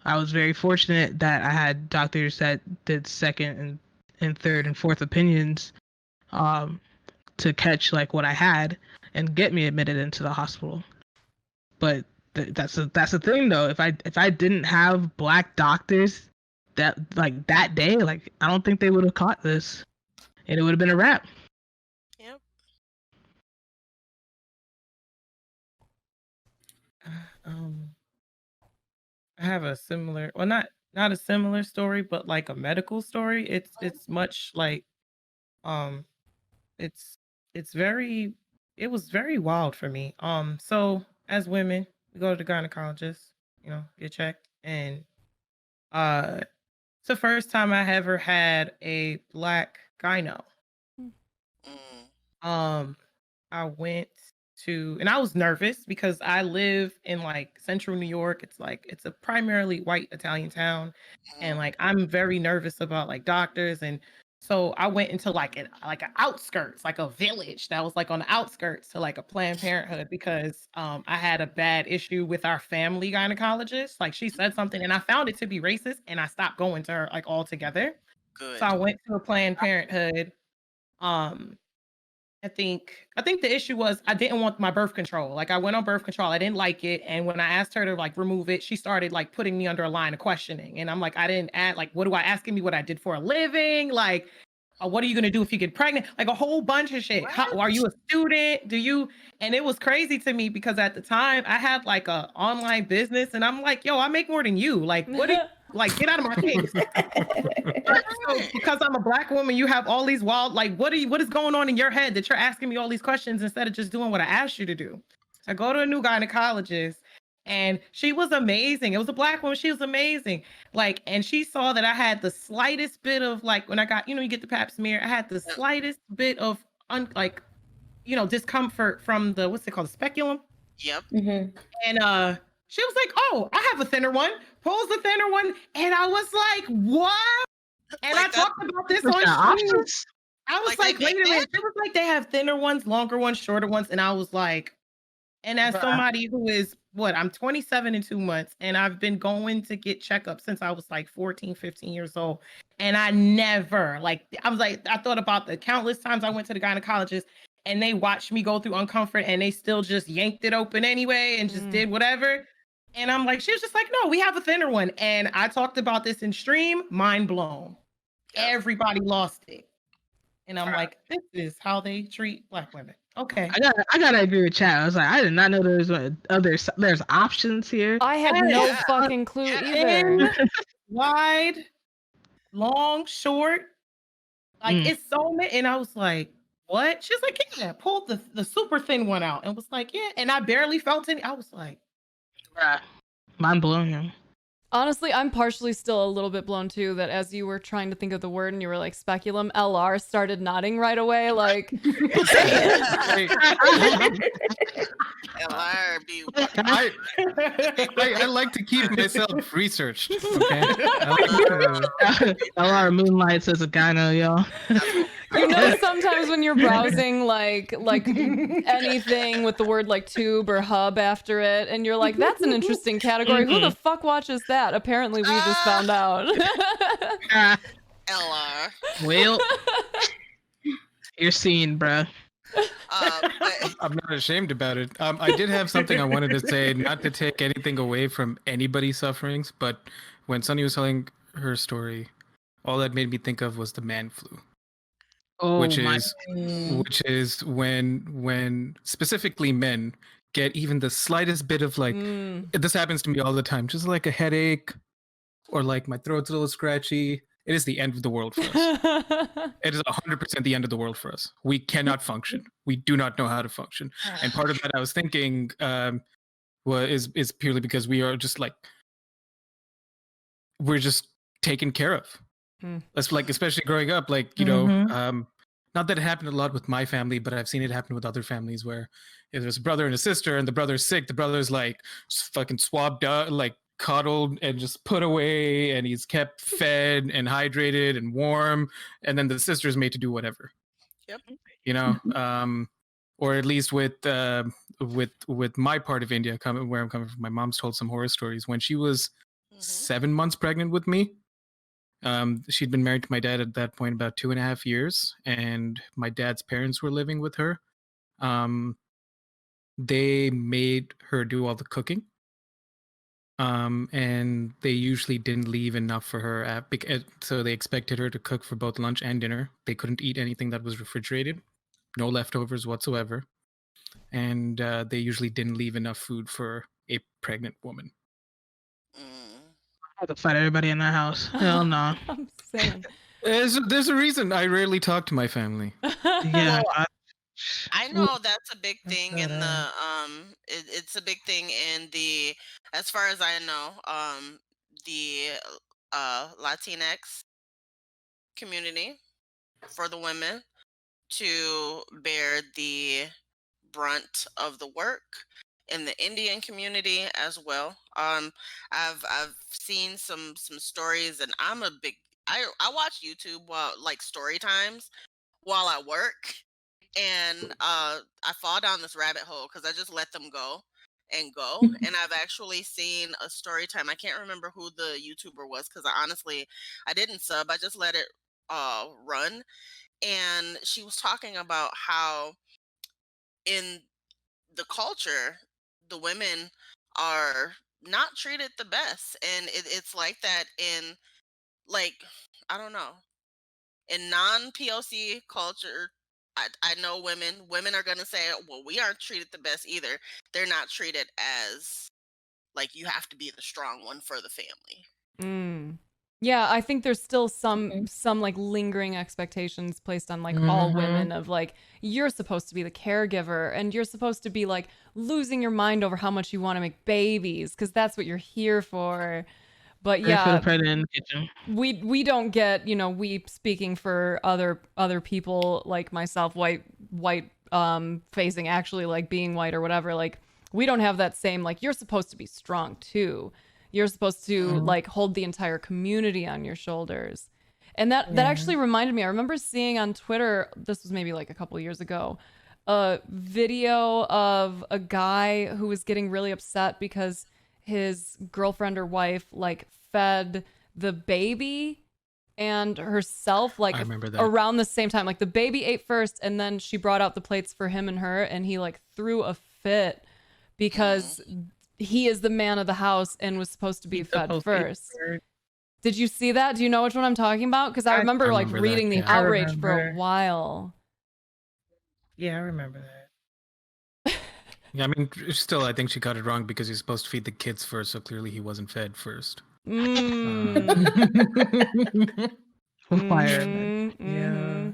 I was very fortunate that I had doctors that did second and third and fourth opinions to catch like what I had and get me admitted into the hospital. But that's the thing though. If I didn't have Black doctors that like that day, like I don't think they would have caught this, and it would have been a wrap. Yep. I have a similar, well, not a similar story, but like a medical story. It's much like, it's it was very wild for me. So as women, we go to the gynecologist, get checked, and it's the first time I ever had a Black gyno. I went to, and I was nervous because I live in like central New York. It's a primarily white Italian town, and like I'm very nervous about like doctors, and so I went into like an outskirts, like a village that was like on the outskirts to like a Planned Parenthood, because I had a bad issue with our family gynecologist. Like she said something and I found it to be racist, and I stopped going to her like altogether. Good. So I went to a Planned Parenthood. I think the issue was I didn't want my birth control. Like I went on birth control. I didn't like it. And when I asked her to like remove it, she started like putting me under a line of questioning. And I'm like, I didn't add like, what do I asking me what I did for a living? Like, what are you going to do if you get pregnant? Like a whole bunch of shit. How, are you a student? Do you? And it was crazy to me because at the time I had like a online business and I'm like, yo, I make more than you. Like, what do you, like, get out of my face. So, because I'm a Black woman, you have all these wild, like, what is going on in your head that you're asking me all these questions instead of just doing what I asked you to do? So I go to a new gynecologist and she was amazing. It was a Black woman. She was amazing. Like, and she saw that I had the slightest bit of like, when I got, you get the pap smear, I had the slightest bit of discomfort from the, what's it called? The speculum. Yep. Mm-hmm. And she was like, oh, I have a thinner one. Pulls the thinner one. And I was like, what? And Like I talked about this on stream. I was like, wait a minute. It was like they have thinner ones, longer ones, shorter ones. And I was like, and as somebody who is, I'm 27 in 2 months, and I've been going to get checkups since I was like 14, 15 years old. And I never, I thought about the countless times I went to the gynecologist and they watched me go through uncomfort and they still just yanked it open anyway and just did whatever. And I'm like, she was just like, no, we have a thinner one. And I talked about this in stream, mind blown. Everybody lost it. And I'm like, this is how they treat Black women. Okay. I gotta agree with Chad. I was like, I did not know there's options here. I had no fucking clue either. Wide, long, short. Like it's so many. And I was like, what? She's like, yeah, pulled the super thin one out and was like, yeah. And I barely felt any. I was like, mind blown. Honestly, I'm partially still a little bit blown too that as you were trying to think of the word and you were like speculum, LR started nodding right away. Like, I like to keep myself researched. Okay. LR moonlights as a gyno, y'all. Sometimes when you're browsing like anything with the word like tube or hub after it, and you're like, that's an interesting category. Who the fuck watches that? Apparently, we just found out. LR. Well, you're seen, bruh. I'm not ashamed about it. I did have something I wanted to say, not to take anything away from anybody's sufferings, but when Sunny was telling her story, all that made me think of was the man flu. Which is when specifically men get even the slightest bit of like this happens to me all the time, just like a headache or like my throat's a little scratchy. It is the end of the world for us. It is 100% the end of the world for us. We cannot function. We do not know how to function. And part of that I was thinking is purely because we are just like we're just taken care of. That's like, especially growing up, like, not that it happened a lot with my family, but I've seen it happen with other families where if there's a brother and a sister and the brother's sick, the brother's like fucking swabbed out, like coddled and just put away, and he's kept fed and hydrated and warm, and then the sister's made to do whatever. Or at least with my part of India, where I'm coming from, my mom's told some horror stories. When she was 7 months pregnant with me, she'd been married to my dad at that point about 2.5 years, and my dad's parents were living with her. They made her do all the cooking, and they usually didn't leave enough for her, so they expected her to cook for both lunch and dinner. They couldn't eat anything that was refrigerated, no leftovers whatsoever, and they usually didn't leave enough food for a pregnant woman. I have to fight everybody in that house. Hell no. I'm saying. There's a reason I rarely talk to my family. Yeah. I know that's a big thing in the it's a big thing in the, as far as I know, the Latinx community, for the women to bear the brunt of the work. In the Indian community as well. I've seen some stories, and I'm a big I watch YouTube while like story times while I work, and I fall down this rabbit hole because I just let them go. And I've actually seen a story time. I can't remember who the YouTuber was because I didn't sub. I just let it run. and she was talking about how in the culture, the women are not treated the best, and it's like that in, like, I don't know, in non-POC culture. I know women are gonna say, well, we aren't treated the best either. They're not treated as, like, you have to be the strong one for the family. Yeah, I think there's still Mhm. some like lingering expectations placed on like all women of like, you're supposed to be the caregiver and you're supposed to be like losing your mind over how much you want to make babies because that's what you're here for. But Ready for the yeah, pregnant in the kitchen. we don't get, you know, we speaking for other people like myself, white facing, actually like being white or whatever, like we don't have that same like, you're supposed to be strong too. You're supposed to like hold the entire community on your shoulders. And that actually reminded me, I remember seeing on Twitter, this was maybe like a couple years ago, a video of a guy who was getting really upset because his girlfriend or wife like fed the baby and herself like I remember that. around the same time. Like the baby ate first and then she brought out the plates for him and her, and he like threw a fit because he is the man of the house and was supposed to be He's fed supposed to be first. third. Did you see that? Do you know which one I'm talking about? Because I remember like remember that, reading the yeah. I outrage for a remember. while. Yeah, I remember that. Yeah, I mean, still, I think she got it wrong because he's supposed to feed the kids first, so clearly he wasn't fed first. Requirement. Yeah.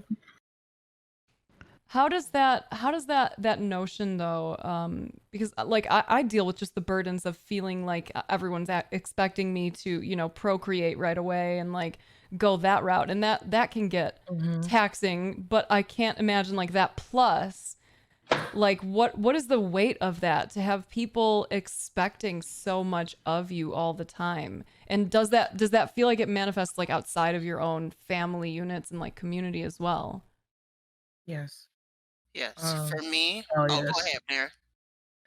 How does that notion though, because like I deal with just the burdens of feeling like everyone's expecting me to, you know, procreate right away and like go that route, and that can get taxing, but I can't imagine like that plus like what is the weight of that to have people expecting so much of you all the time? And does that feel like it manifests like outside of your own family units and like community as well? Yes. Yes, Um, for me. Oh, Oh, go yes. ahead, Mayor.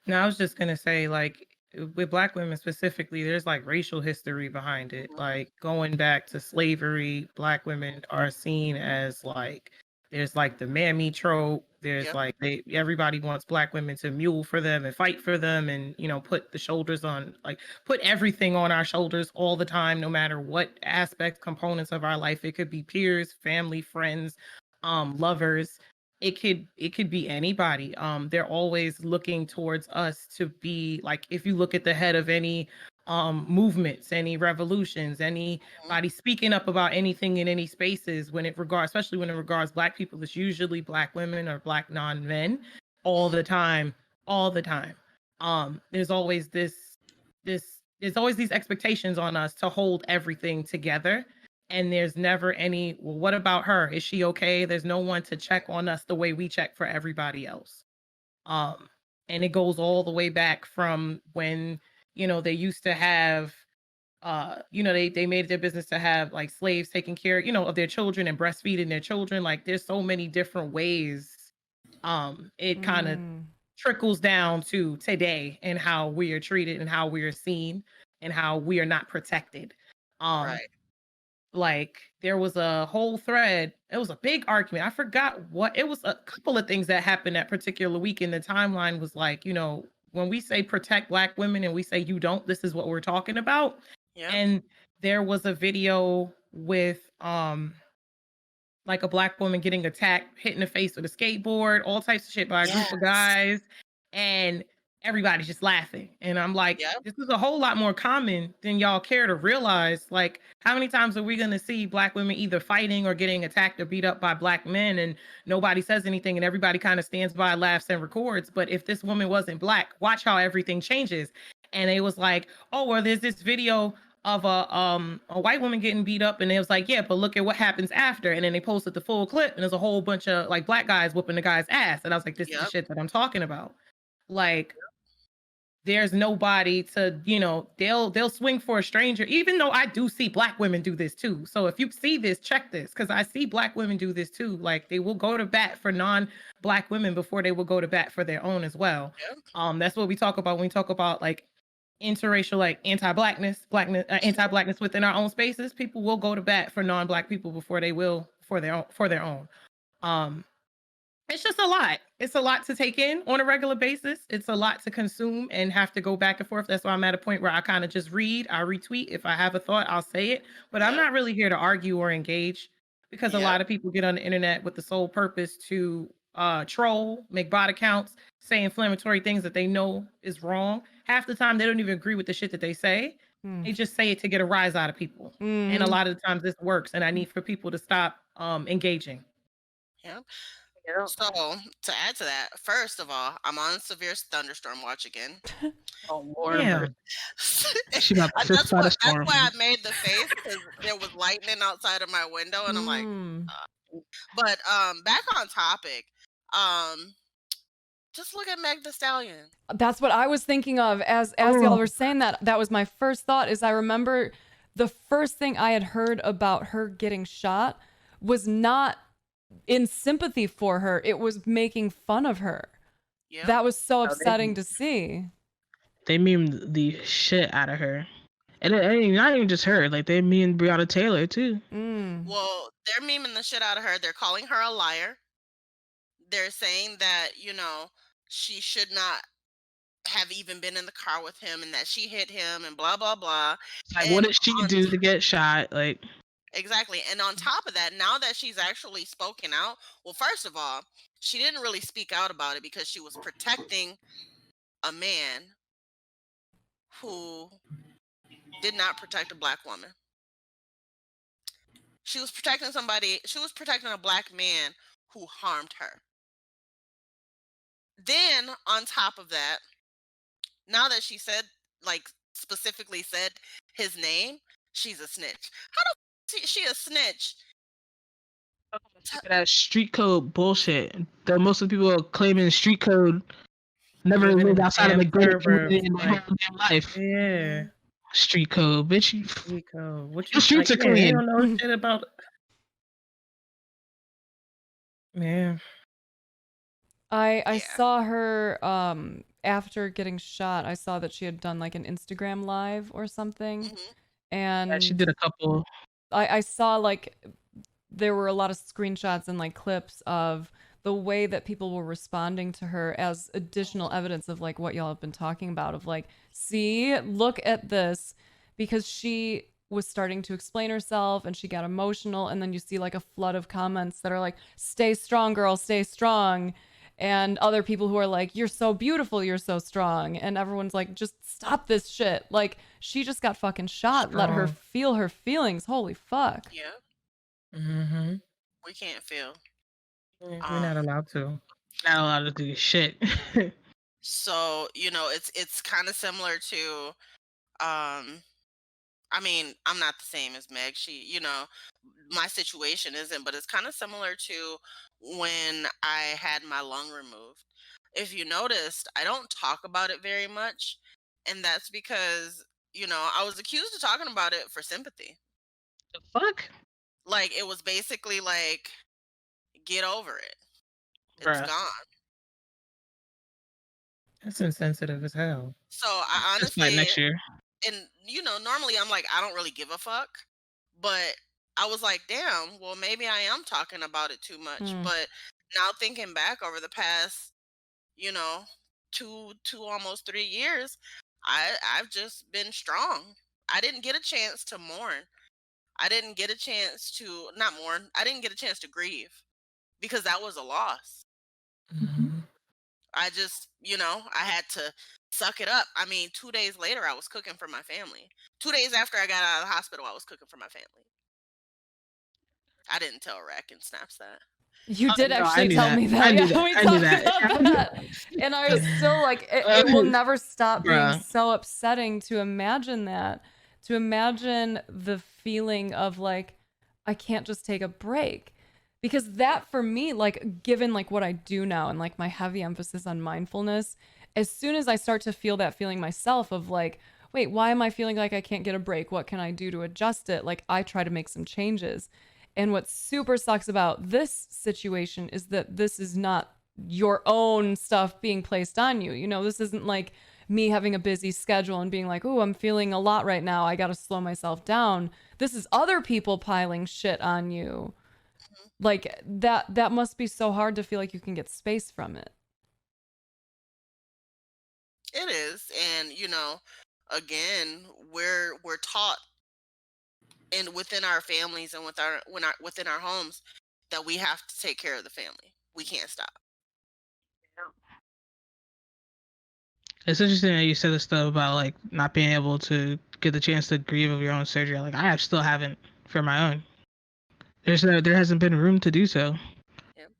No, I was just gonna say, like, with Black women specifically, there's like racial history behind it. Like going back to slavery, Black women are seen as like, there's like the mammy trope. There's Yep. like everybody wants Black women to mule for them and fight for them, and put the shoulders on, like put everything on our shoulders all the time, no matter what aspect, components of our life. It could be peers, family, friends, lovers. It could be anybody. They're always looking towards us to be like, if you look at the head of any movements, any revolutions, anybody speaking up about anything in any spaces, especially when it regards Black people, it's usually Black women or Black non-men all the time. There's always there's always these expectations on us to hold everything together, and there's never any, well, what about her, is she okay? There's no one to check on us the way we check for everybody else. And it goes all the way back from when they used to have they made it their business to have like slaves taking care of their children and breastfeeding their children. Like there's so many different ways it kind of trickles down to today and how we are treated and how we are seen and how we are not protected. Right. Like there was a whole thread. It was a big argument. I forgot what it was. A couple of things that happened that particular week in the timeline was like, when we say protect Black women and we say you don't, this is what we're talking about. Yeah. And there was a video with like a Black woman getting attacked, hit in the face with a skateboard, all types of shit by a group of guys, and everybody's just laughing. And I'm like, Yep. this is a whole lot more common than y'all care to realize. Like, how many times are we going to see Black women either fighting or getting attacked or beat up by Black men, and nobody says anything and everybody kind of stands by, laughs, and records? But if this woman wasn't Black, watch how everything changes. And it was like, oh, well, there's this video of a white woman getting beat up, and it was like, yeah, but look at what happens after. And then they posted the full clip, and there's a whole bunch of like Black guys whooping the guy's ass. And I was like, this is the shit that I'm talking about. Like, there's nobody to, they'll swing for a stranger, even though I do see Black women do this too. So if you see this, check this, because I see Black women do this too. Like they will go to bat for non-Black women before they will go to bat for their own as well. That's what we talk about when we talk about like interracial, like anti-blackness, anti-blackness within our own spaces. People will go to bat for non-Black people before they will for their own. It's just a lot. It's a lot to take in on a regular basis. It's a lot to consume and have to go back and forth. That's why I'm at a point where I kind of just read, I retweet. If I have a thought, I'll say it. But I'm not really here to argue or engage, because a lot of people get on the internet with the sole purpose to troll, make bot accounts, say inflammatory things that they know is wrong. Half the time they don't even agree with the shit that they say. They just say it to get a rise out of people. And a lot of the times this works, and I need for people to stop engaging. Yeah. So to add to that, first of all, I'm on severe thunderstorm watch again. Oh Lord, Yeah. she got the fifth side of That's storm. why I made the face, because there was lightning outside of my window, and I'm like, but back on topic, just look at Meg the Stallion. That's what I was thinking of as y'all were saying that. That was my first thought. Is I remember the first thing I had heard about her getting shot was not in sympathy for her. It was making fun of her. Yeah. That was so upsetting to see. They memed the shit out of her. And it ain't not even just her. Like, they memed Breonna Taylor, too. Well, they're memeing the shit out of her. They're calling her a liar. They're saying that, you know, she should not have even been in the car with him, and that she hit him, and blah, blah, blah. Like, what did she do to get shot? Like, exactly. And on top of that, now that she's actually spoken out, well, first of all, she didn't really speak out about it because she was protecting a man who did not protect a black woman. She was protecting a black man who harmed her. Then on top of that, now that she said, like, specifically said his name, she's a snitch. How the f- is she a snitch? that street code bullshit. That most of the people are claiming street code never lived outside of the gated community in their whole damn life. Yeah. Street code, bitch. Street code. What Your streets are clean. They don't know shit about. Man. I saw her after getting shot. I saw that she had done like an Instagram live or something. And yeah, she did a couple. I saw like there were a lot of screenshots and like clips of the way that people were responding to her as additional evidence of like what y'all have been talking about, of like, see, look at this, because she was starting to explain herself and she got emotional, and then you see like a flood of comments that are like, stay strong, girl, stay strong, and other people who are like, you're so beautiful, you're so strong, and everyone's like, just stop this shit. Like, she just got fucking shot. Let her feel her feelings. Holy fuck. Yeah. We can't feel. We're not allowed to. Not allowed to do shit. So, you know, it's kind of similar to, I mean, I'm not the same as Meg. She, you know, my situation isn't, but it's kind of similar to when I had my lung removed. If you noticed, I don't talk about it very much. And that's because, you know, I was accused of talking about it for sympathy. The fuck? Like, it was basically like, get over it. It's Bruh. gone. That's insensitive as hell. So I Just honestly, like next year. and you know, normally I'm like, I don't really give a fuck, but I was like, damn, well, maybe I am talking about it too much. But now thinking back over the past, you know, two almost 3 years, I've just been strong. I didn't get a chance to mourn. I didn't get a chance to not mourn. I didn't get a chance to grieve, because that was a loss. I just, you know, I had to suck it up. I mean, 2 days later, I was cooking for my family. 2 days after I got out of the hospital, I was cooking for my family. I didn't tell Rack and Snaps that. You did actually tell me that. Yeah, we talked about that. And I was still like, it will never stop being so upsetting to imagine that. To imagine the feeling of like, I can't just take a break. Because that for me, like, given like what I do now and like my heavy emphasis on mindfulness, as soon as I start to feel that feeling myself of like, wait, why am I feeling like I can't get a break? What can I do to adjust it? Like, I try to make some changes. And what super sucks about this situation is that this is not your own stuff being placed on you. You know, this isn't like me having a busy schedule and being like, oh, I'm feeling a lot right now, I got to slow myself down. This is other people piling shit on you. like that must be so hard to feel like you can get space from it. It is. And, again, we're taught within our families and within our homes that we have to take care of the family. We can't stop. It's interesting that you said the stuff about like not being able to get the chance to grieve over your own surgery. Like still haven't for my own. There hasn't been room to do so. Yep.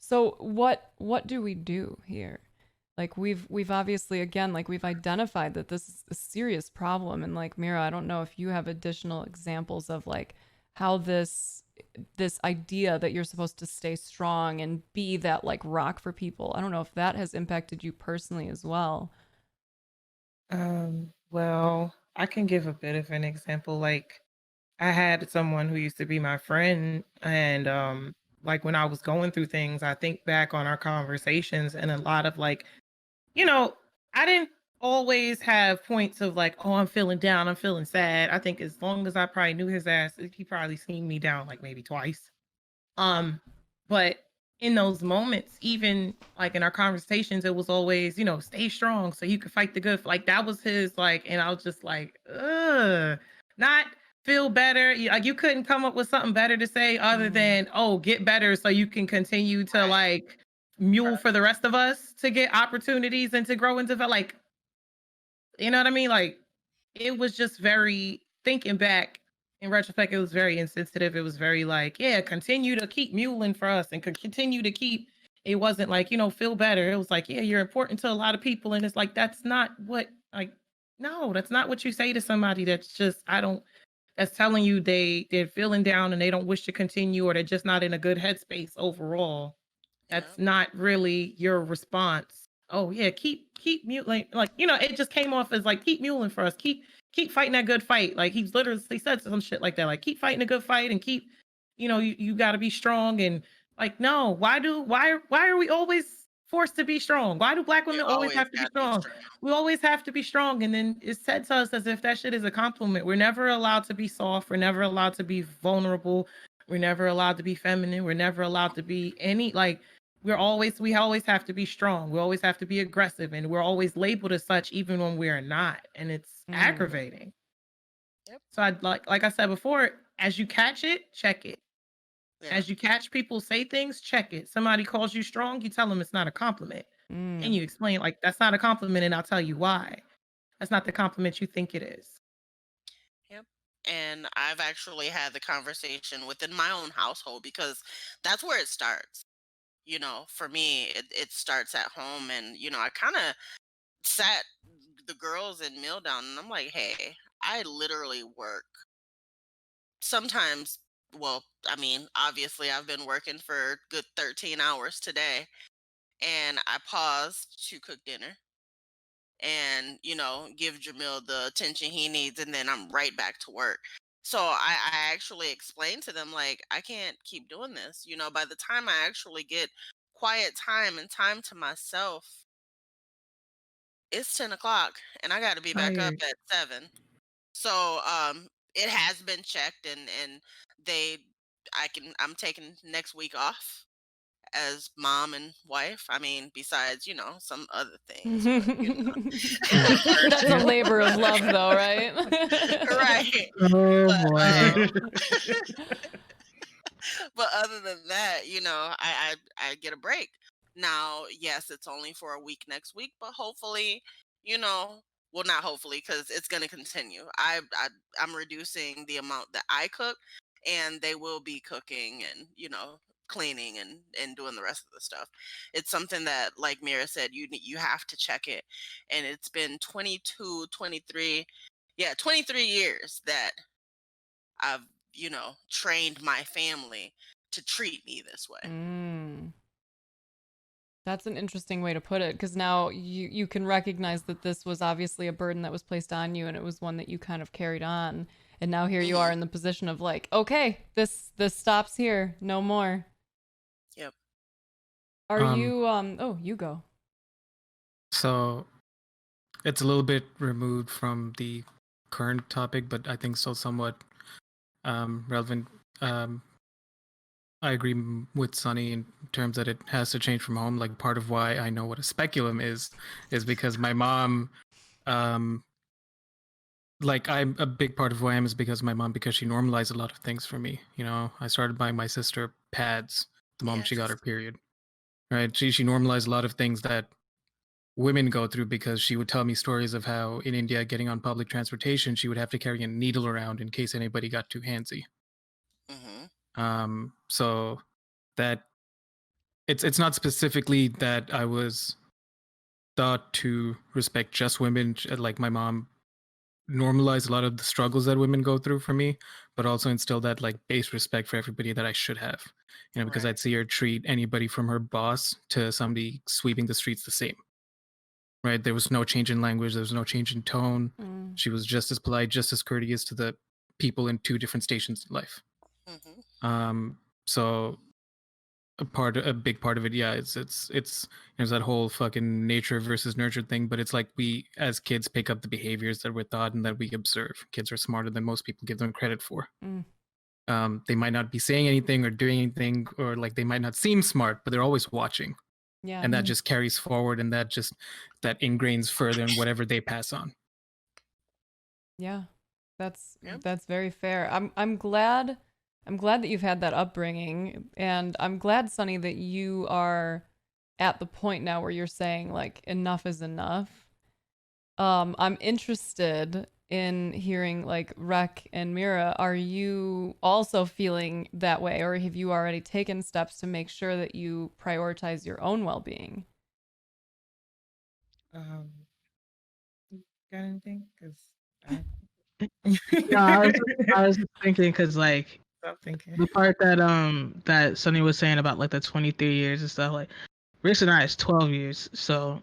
So what do we do here? Like we've obviously, again, like we've identified that this is a serious problem, and like Mira, I don't know if you have additional examples of like how this idea that you're supposed to stay strong and be that like rock for people, I don't know if that has impacted you personally as well. Well, I can give a bit of an example. Like, I had someone who used to be my friend, and like when I was going through things, I think back on our conversations, and a lot of like, I didn't always have points of like, oh, I'm feeling down, I'm feeling sad. I think as long as I probably knew his ass, he probably seen me down like maybe twice. But in those moments, even like in our conversations, it was always, stay strong so you could fight the good. Like that was his like, and I was just like, not feel better. Like you couldn't come up with something better to say other than, oh, get better so you can continue to like mule for the rest of us to get opportunities and to grow and develop. Like, you know what I mean? Like it was just very, thinking back in retrospect, it was very insensitive. It was very like, yeah, continue to keep muling for us and continue to keep. It wasn't like, feel better. It was like, yeah, you're important to a lot of people. And it's like, that's not what, like, no, that's not what you say to somebody that's just, that's telling you they're feeling down and they don't wish to continue, or they're just not in a good headspace overall. That's not really your response. Oh yeah, keep muling. Like, it just came off as like, keep muling for us. Keep fighting that good fight. Like he literally said some shit like that. Like keep fighting a good fight and keep, you got to be strong. And like, no, why are we always forced to be strong? Why do Black women always have to be strong? We always have to be strong. And then it's said to us as if that shit is a compliment. We're never allowed to be soft. We're never allowed to be vulnerable. We're never allowed to be feminine. We're never allowed to be any like. We always have to be strong. We always have to be aggressive, and we're always labeled as such even when we're not, and it's aggravating. Yep. So I'd like I said before, as you catch it, check it. Yeah. As you catch people say things, check it. Somebody calls you strong, you tell them it's not a compliment. And you explain like that's not a compliment, and I'll tell you why. That's not the compliment you think it is. Yep. And I've actually had the conversation within my own household because that's where it starts. For me, it starts at home. And, I kind of sat the girls in meal down and I'm like, hey, I literally work sometimes. Well, I mean, obviously, I've been working for a good 13 hours today, and I paused to cook dinner and, give Jamil the attention he needs, and then I'm right back to work. So I actually explained to them, like, I can't keep doing this. By the time I actually get quiet time and time to myself, it's 10 o'clock and I got to be back up at 7. So it has been checked, and I'm taking next week off as mom and wife. I mean, besides, some other things. But, That's a labor of love, though, right? Right. Oh boy. But other than that, I get a break. Now, yes, it's only for a week next week, but hopefully, well, not hopefully, because it's going to continue. I'm reducing the amount that I cook, and they will be cooking and cleaning and doing the rest of the stuff. It's something that, like Mira said, you have to check it, and it's been 22, 23, 23 years that I've trained my family to treat me this way. That's an interesting way to put it, because now you can recognize that this was obviously a burden that was placed on you, and it was one that you kind of carried on, and now here you are in the position of like, okay, this stops here, no more. Yep. Are you you go. So it's a little bit removed from the current topic, but I think still somewhat relevant. I agree with Sunny in terms that it has to change from home. Like part of why I know what a speculum is because my mom, like I'm a big part of who I am is because of my mom, because she normalized a lot of things for me. You know, I started buying my sister pads the moment she got her period. Right? She normalized a lot of things that women go through, because she would tell me stories of how in India, getting on public transportation, she would have to carry a needle around in case anybody got too handsy. So that it's not specifically that I was taught to respect just women. Like my mom normalized a lot of the struggles that women go through for me, but also instilled that like base respect for everybody that I should have. You know, because I'd see her treat anybody from her boss to somebody sweeping the streets the same. Right? There was no change in language. There was no change in tone. She was just as polite, just as courteous to the people in two different stations in life. So a big part of it, yeah, it's there's that whole fucking nature versus nurture thing, but it's like we as kids pick up the behaviors that we're taught and that we observe. Kids are smarter than most people give them credit for. They might not be saying anything or doing anything, or like they might not seem smart, but they're always watching. Yeah. And that just carries forward, and that ingrains further in whatever they pass on. Yeah. That's very fair. I'm glad that you've had that upbringing, and I'm glad, Sunny, that you are at the point now where you're saying like enough is enough. I'm interested in hearing like Rek and Mira, are you also feeling that way, or have you already taken steps to make sure that you prioritize your own well-being? Got anything? Because No, I was just thinking because like the part that Sunny was saying about like the 23 years and stuff, like Rich and I is 12 years, so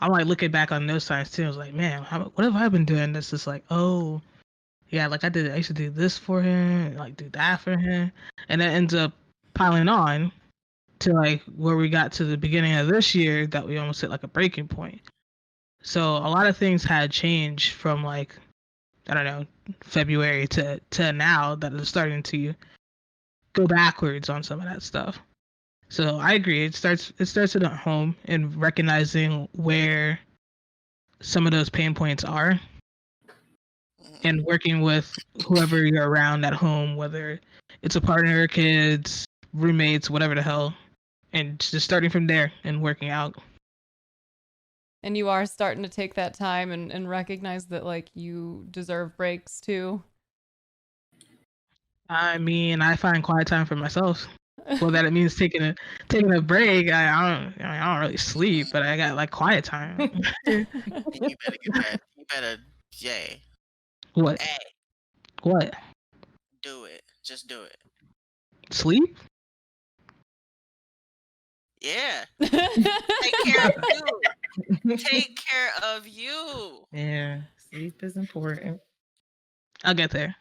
I'm like looking back on those times too. I was like, man, what have I been doing? That's just like, oh, yeah, like I used to do this for him, like do that for him, and that ends up piling on to like where we got to the beginning of this year that we almost hit like a breaking point. So a lot of things had changed from like, I don't know, February to now that is starting to go backwards on some of that stuff. So I agree. It starts at home and recognizing where some of those pain points are, and working with whoever you're around at home, whether it's a partner, kids, roommates, whatever the hell, and just starting from there and working out. And you are starting to take that time and recognize that like you deserve breaks too. I mean, I find quiet time for myself. Well, that it means taking a break. I don't really sleep, but I got like quiet time. You better get that. You better, Jay. What? Hey, What? do it. Just do it. Sleep? Yeah. Take care of you. Take care of you. Yeah, sleep is important. I'll get there.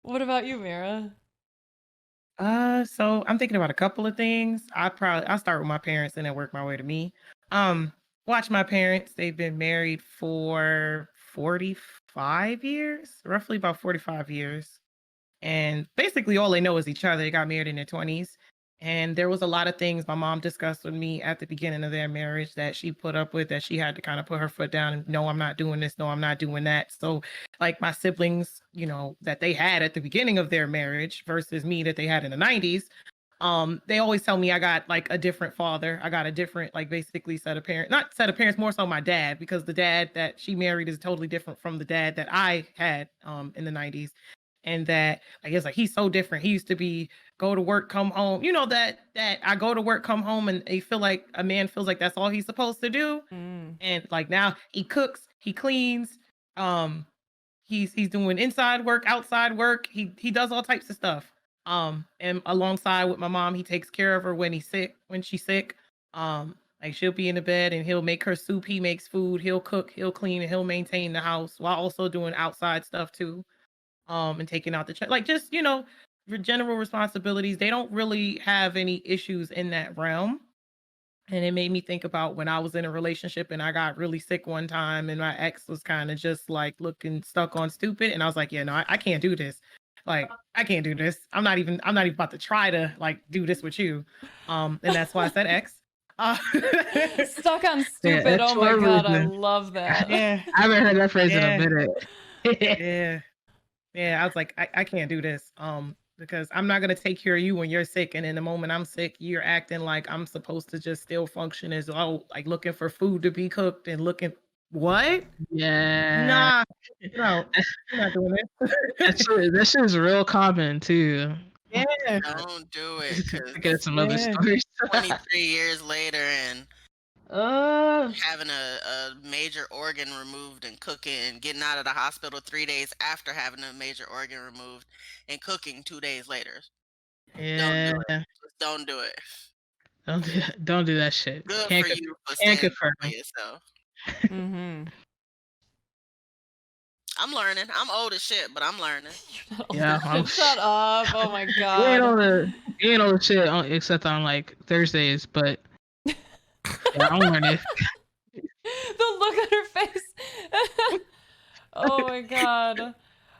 What about you, Mira? So I'm thinking about a couple of things. I'll start with my parents and then work my way to me. Watch my parents. They've been married for 45 years, roughly about 45 years. And basically all they know is each other. They got married in their 20s. And there was a lot of things my mom discussed with me at the beginning of their marriage that she put up with, that she had to kind of put her foot down and, no, I'm not doing this. No, I'm not doing that. So like my siblings, that they had at the beginning of their marriage versus me that they had in the 90s. They always tell me I got like a different father. I got a different, like basically set of parents, not set of parents, more so my dad, because the dad that she married is totally different from the dad that I had in the 90s. And that I guess like he's so different. He used to be go to work, come home. That I go to work, come home, and they feel like a man feels like that's all he's supposed to do. And like now he cooks, he cleans, he's doing inside work, outside work. He does all types of stuff. And alongside with my mom, he takes care of her when she's sick. Like she'll be in the bed and he'll make her soup. He makes food. He'll cook. He'll clean, and he'll maintain the house while also doing outside stuff too. And taking out the like just general responsibilities. They don't really have any issues in that realm. And it made me think about when I was in a relationship and I got really sick one time and my ex was kind of just like looking stuck on stupid. And I was like, yeah, no, I can't do this. Like, I can't do this. I'm not even about to try to like do this with you. And that's why I said ex. Uh, Stuck on Yeah, stupid. that's Oh my your god, I reason. love that. yeah, I haven't heard that phrase in a yeah, minute. yeah. Yeah, I was like, I can't do this. Because I'm not gonna take care of you when you're sick, and in the moment I'm sick, you're acting like I'm supposed to just still function as like looking for food to be cooked and looking what? Yeah, Nah, no, you're not doing this. that shit is real common too. Yeah, Don't do it, Thinking of because some other yeah. stories. 23 years later and Uh, having a major organ removed and cooking and getting out of the hospital 3 days after having a major organ removed and cooking 2 days later. Don't do yeah, it. Just don't do it. don't do that shit. Good Can't for you for can't standing up for confirm. yourself. Mm-hmm. I'm learning. I'm old as shit, but I'm learning. You're not old Yeah, as shit. Shut up. Oh my you ain't god. on the you ain't on the shit except on like Thursdays, but yeah, I'm learning. The look on her face. Oh my god.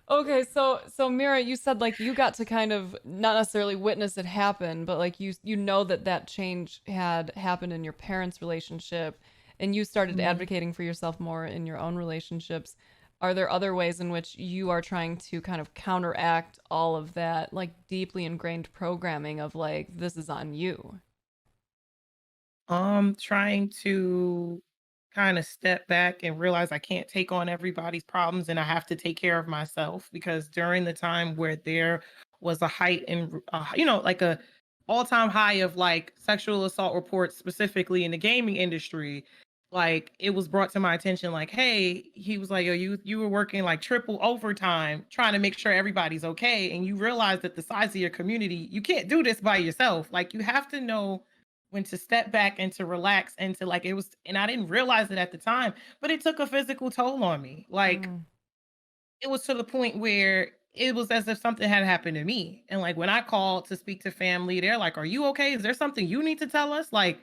Okay, so Mira, you said like you got to kind of not necessarily witness it happen, but like you know that change had happened in your parents' relationship, and you started Mhm. advocating for yourself more in your own relationships. Are there other ways in which you are trying to kind of counteract all of that like deeply ingrained programming of like this is on you? Trying to kind of step back and realize I can't take on everybody's problems and I have to take care of myself because during the time where there was a height in like a all-time high of like sexual assault reports specifically in the gaming industry, like it was brought to my attention like, hey, he was like, yo, you were working like triple overtime trying to make sure everybody's okay, and you realize that the size of your community, you can't do this by yourself. Like you have to know when to step back and to relax and to like it was, and I didn't realize it at the time, but it took a physical toll on me. Like Mm, it was to the point where it was as if something had happened to me. And like when I called to speak to family, they're like, "Are you okay? Is there something you need to tell us?" Like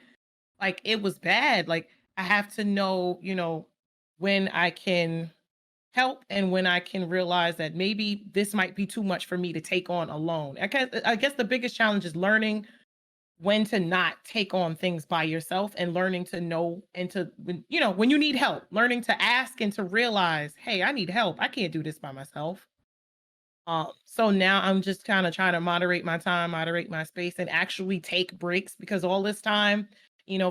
it was bad. Like I have to know, when I can help and when I can realize that maybe this might be too much for me to take on alone. I guess the biggest challenge is learning when to not take on things by yourself and learning to know and to when you need help, learning to ask and to realize, hey, I need help, I can't do this by myself. So now I'm just kind of trying to moderate my time, moderate my space, and actually take breaks because all this time,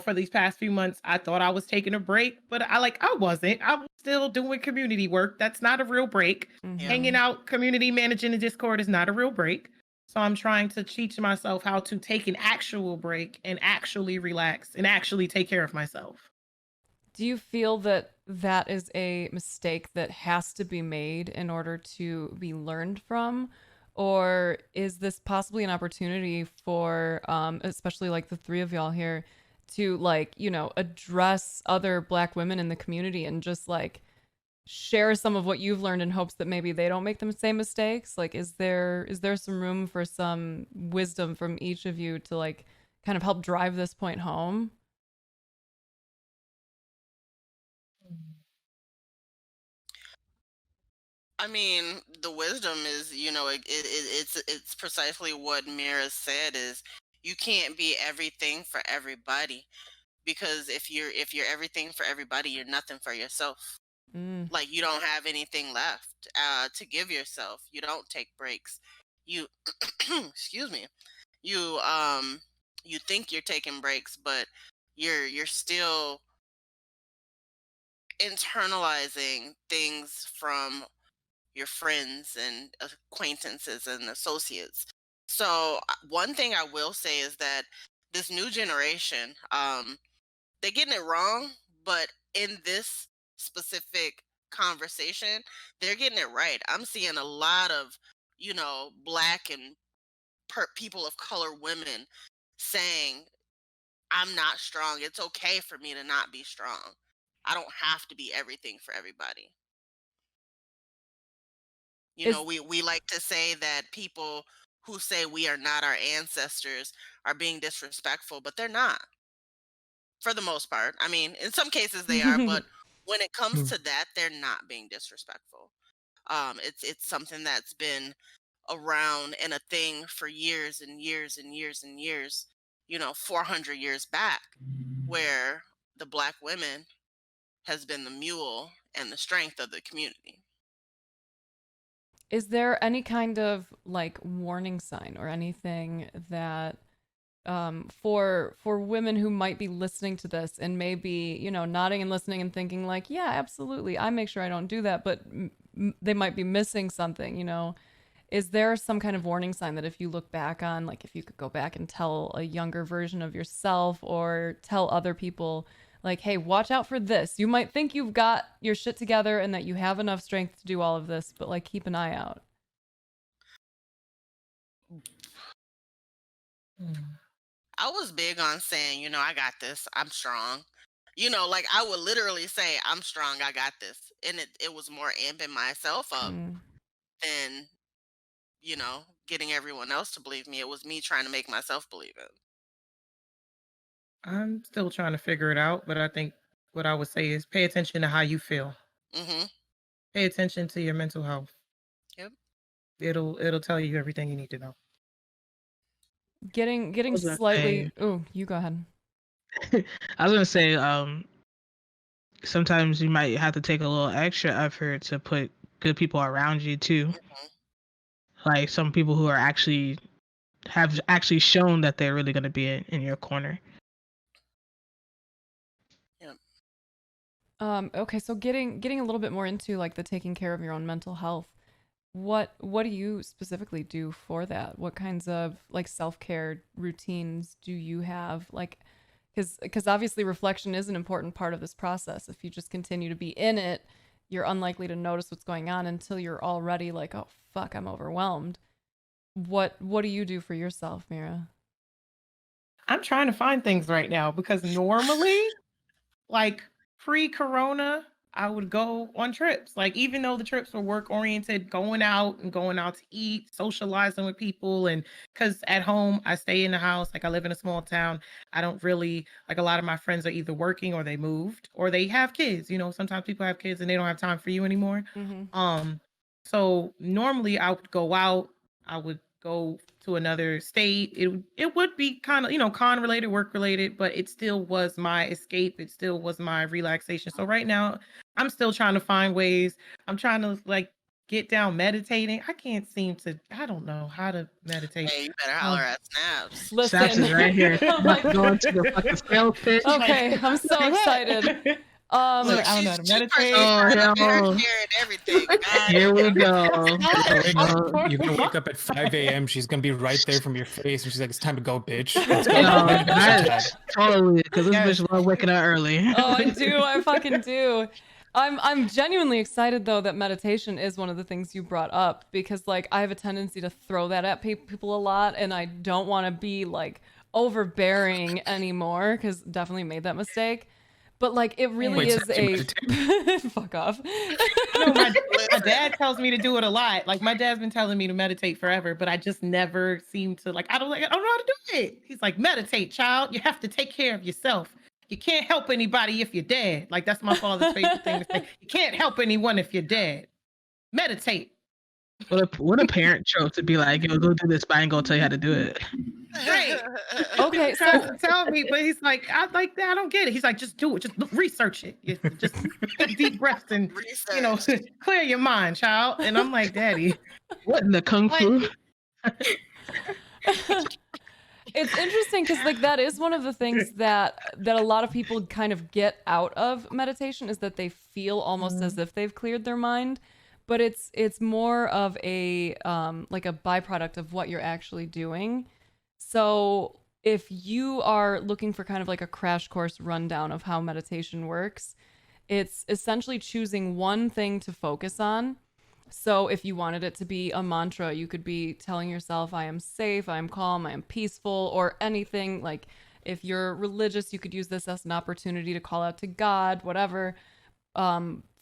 for these past few months, I thought I was taking a break, but I wasn't. I was still doing community work. That's not a real break. Hanging mhm. out, community managing the Discord is not a real break. So I'm trying to teach myself how to take an actual break and actually relax and actually take care of myself. Do you feel that that is a mistake that has to be made in order to be learned from? Or is this possibly an opportunity for, especially like the three of y'all here, to like, address other Black women in the community and just like share some of what you've learned in hopes that maybe they don't make the same mistakes? Like, is there some room for some wisdom from each of you to like kind of help drive this point home? I mean, the wisdom is, it's precisely what Mira said is you can't be everything for everybody, because if you're everything for everybody, you're nothing for yourself. Mm, Like you don't have anything left to give yourself. You don't take breaks. You excuse me. You think you're taking breaks, but you're still internalizing things from your friends and acquaintances and associates. So one thing I will say is that this new generation, they're getting it wrong, but in this specific conversation, they're getting it right. I'm seeing a lot of, Black and people of color women saying, I'm not strong. It's okay for me to not be strong. I don't have to be everything for everybody. is We like to say that people who say we are not our ancestors are being disrespectful, but they're not. for the most part. I mean, in some cases they are, but when it comes to that, they're not being disrespectful. It's something that's been around and a thing for years and years and years and years, 400 years back, where the Black women has been the mule and the strength of the community. Is there any kind of like warning sign or anything that for women who might be listening to this and maybe, nodding and listening and thinking like, yeah, absolutely, I make sure I don't do that, but they might be missing something, is there some kind of warning sign that if you look back on, like if you could go back and tell a younger version of yourself or tell other people like, hey, watch out for this. You might think you've got your shit together and that you have enough strength to do all of this, but like keep an eye out. I was big on saying, I got this. I'm strong. Like I would literally say, I'm strong. I got this. And it was more amping myself up than, getting everyone else to believe me. It was me trying to make myself believe it. I'm still trying to figure it out, but I think what I would say is pay attention to how you feel. Mm-hmm. Pay attention to your mental health. Yep. It'll tell you everything you need to know. Getting slightly. Oh, you go ahead. I was gonna say, sometimes you might have to take a little extra effort to put good people around you too. Mm-hmm. Like some people who are have actually shown that they're really gonna be in your corner. Okay, so getting a little bit more into like the taking care of your own mental health. What do you specifically do for that? What kinds of like self-care routines do you have? Like, because obviously reflection is an important part of this process. If you just continue to be in it, you're unlikely to notice what's going on until you're already like, oh fuck, I'm overwhelmed. What do you do for yourself, Mira? I'm trying to find things right now because normally, like pre-corona, I would go on trips. Like even though the trips were work oriented, going out to eat, socializing with people, and because at home I stay in the house, like I live in a small town. I don't really like a lot of my friends are either working or they moved or they have kids. Sometimes people have kids and they don't have time for you anymore. Mm-hmm. So normally I would go out. I would go to another state. It would be kind of, con related, work related, but it still was my escape. It still was my relaxation. So right now I'm still trying to find ways. I'm trying to like get down meditating. I don't know how to meditate. Hey, you better holler at Snaps. Listen. Snaps is right here. Going to the fucking sales pitch. Okay, I'm so excited. Look, I don't know how to meditate. Everything. Here we go. You're gonna wake up at 5 a.m. She's gonna be right there from your face, and she's like, "It's time to go, bitch." Totally, because this bitch love waking up early. Oh, I do. I fucking do. I'm genuinely excited though that meditation is one of the things you brought up because like I have a tendency to throw that at people a lot, and I don't want to be like overbearing anymore because definitely made that mistake. But like it really is a fuck off. No, my dad tells me to do it a lot. Like my dad's been telling me to meditate forever, but I just never seem to I don't know how to do it. He's like, meditate, child. You have to take care of yourself. You can't help anybody if you're dead. Like that's my father's favorite thing to say. You can't help anyone if you're dead. Meditate. What a parent trope to be like, yo, go do this, but I ain't gonna tell you how to do it. Right. Okay, He tries to tell me, but he's like, I don't get it. He's like, just do it. Just research it. Just take deep breaths and clear your mind, child. And I'm like, Daddy, what in the kung fu? It's interesting because like that is one of the things that a lot of people kind of get out of meditation is that they feel almost as if they've cleared their mind. But it's more of a like a byproduct of what you're actually doing. So if you are looking for kind of like a crash course rundown of how meditation works, it's essentially choosing one thing to focus on. So if you wanted it to be a mantra, you could be telling yourself, I am safe, I am calm, I am peaceful, or anything. Like if you're religious, you could use this as an opportunity to call out to God, whatever.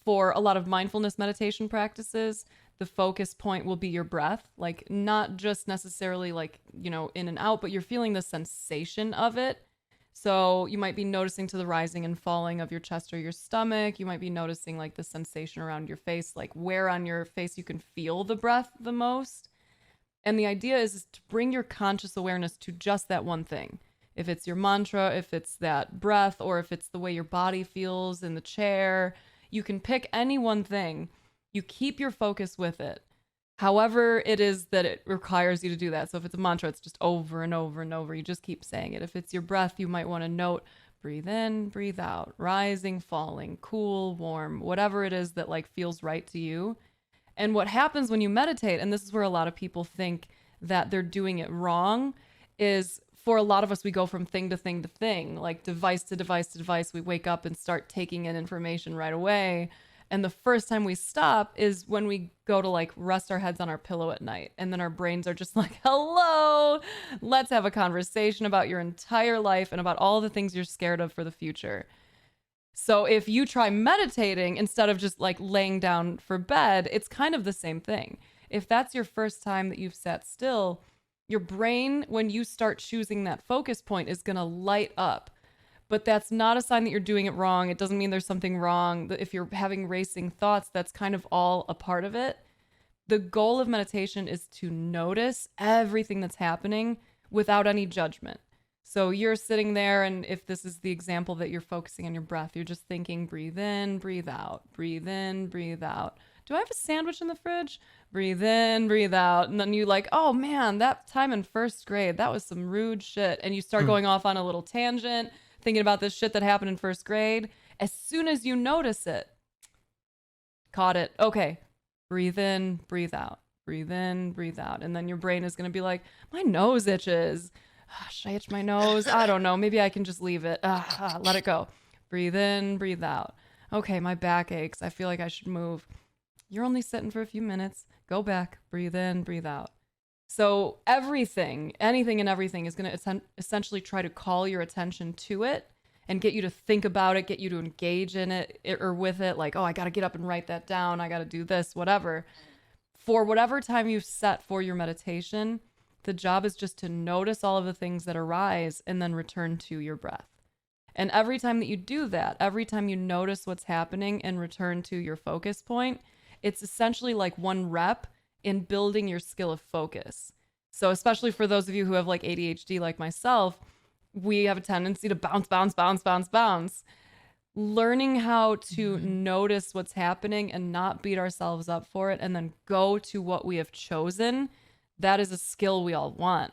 For a lot of mindfulness meditation practices, the focus point will be your breath, like not just necessarily like, in and out, but you're feeling the sensation of it. So you might be noticing to the rising and falling of your chest or your stomach. You might be noticing like the sensation around your face, like where on your face you can feel the breath the most. And the idea is to bring your conscious awareness to just that one thing. If it's your mantra, if it's that breath, or if it's the way your body feels in the chair, you can pick any one thing. You keep your focus with it. However it is that it requires you to do that. So if it's a mantra, it's just over and over and over. You just keep saying it. If it's your breath, you might want to note, breathe in, breathe out, rising, falling, cool, warm, whatever it is that like feels right to you. And what happens when you meditate, and this is where a lot of people think that they're doing it wrong, is for a lot of us, we go from thing to thing to thing, like device to device to device. We wake up and start taking in information right away. And the first time we stop is when we go to like rest our heads on our pillow at night. And then our brains are just like, hello, let's have a conversation about your entire life and about all the things you're scared of for the future. So if you try meditating instead of just like laying down for bed, it's kind of the same thing. If that's your first time that you've sat still, your brain, when you start choosing that focus point, is going to light up. But that's not a sign that you're doing it wrong. It doesn't mean there's something wrong. If you're having racing thoughts, that's kind of all a part of it. The goal of meditation is to notice everything that's happening without any judgment. So you're sitting there, and if this is the example that you're focusing on your breath, you're just thinking, breathe in, breathe out, breathe in, breathe out. Do I have a sandwich in the fridge? Breathe in, breathe out. And then you like, oh man, that time in first grade, that was some rude shit. And you start going off on a little tangent, thinking about this shit that happened in first grade. As soon as you notice it, caught it. Okay, breathe in, breathe out, breathe in, breathe out. And then your brain is going to be like, my nose itches. Should I itch my nose? I don't know. Maybe I can just leave it. Let it go. Breathe in, breathe out. Okay, my back aches. I feel like I should move. You're only sitting for a few minutes. Go back. Breathe in, breathe out. So everything, anything and everything is going to essentially try to call your attention to it and get you to think about it, get you to engage in it or with it. Like, oh, I got to get up and write that down. I got to do this, whatever. For whatever time you've set for your meditation, the job is just to notice all of the things that arise and then return to your breath. And every time that you do that, every time you notice what's happening and return to your focus point, it's essentially like one rep in building your skill of focus. So especially for those of you who have like ADHD like myself, we have a tendency to bounce, bounce, bounce, bounce, bounce. Learning how to notice what's happening and not beat ourselves up for it and then go to what we have chosen, that is a skill we all want.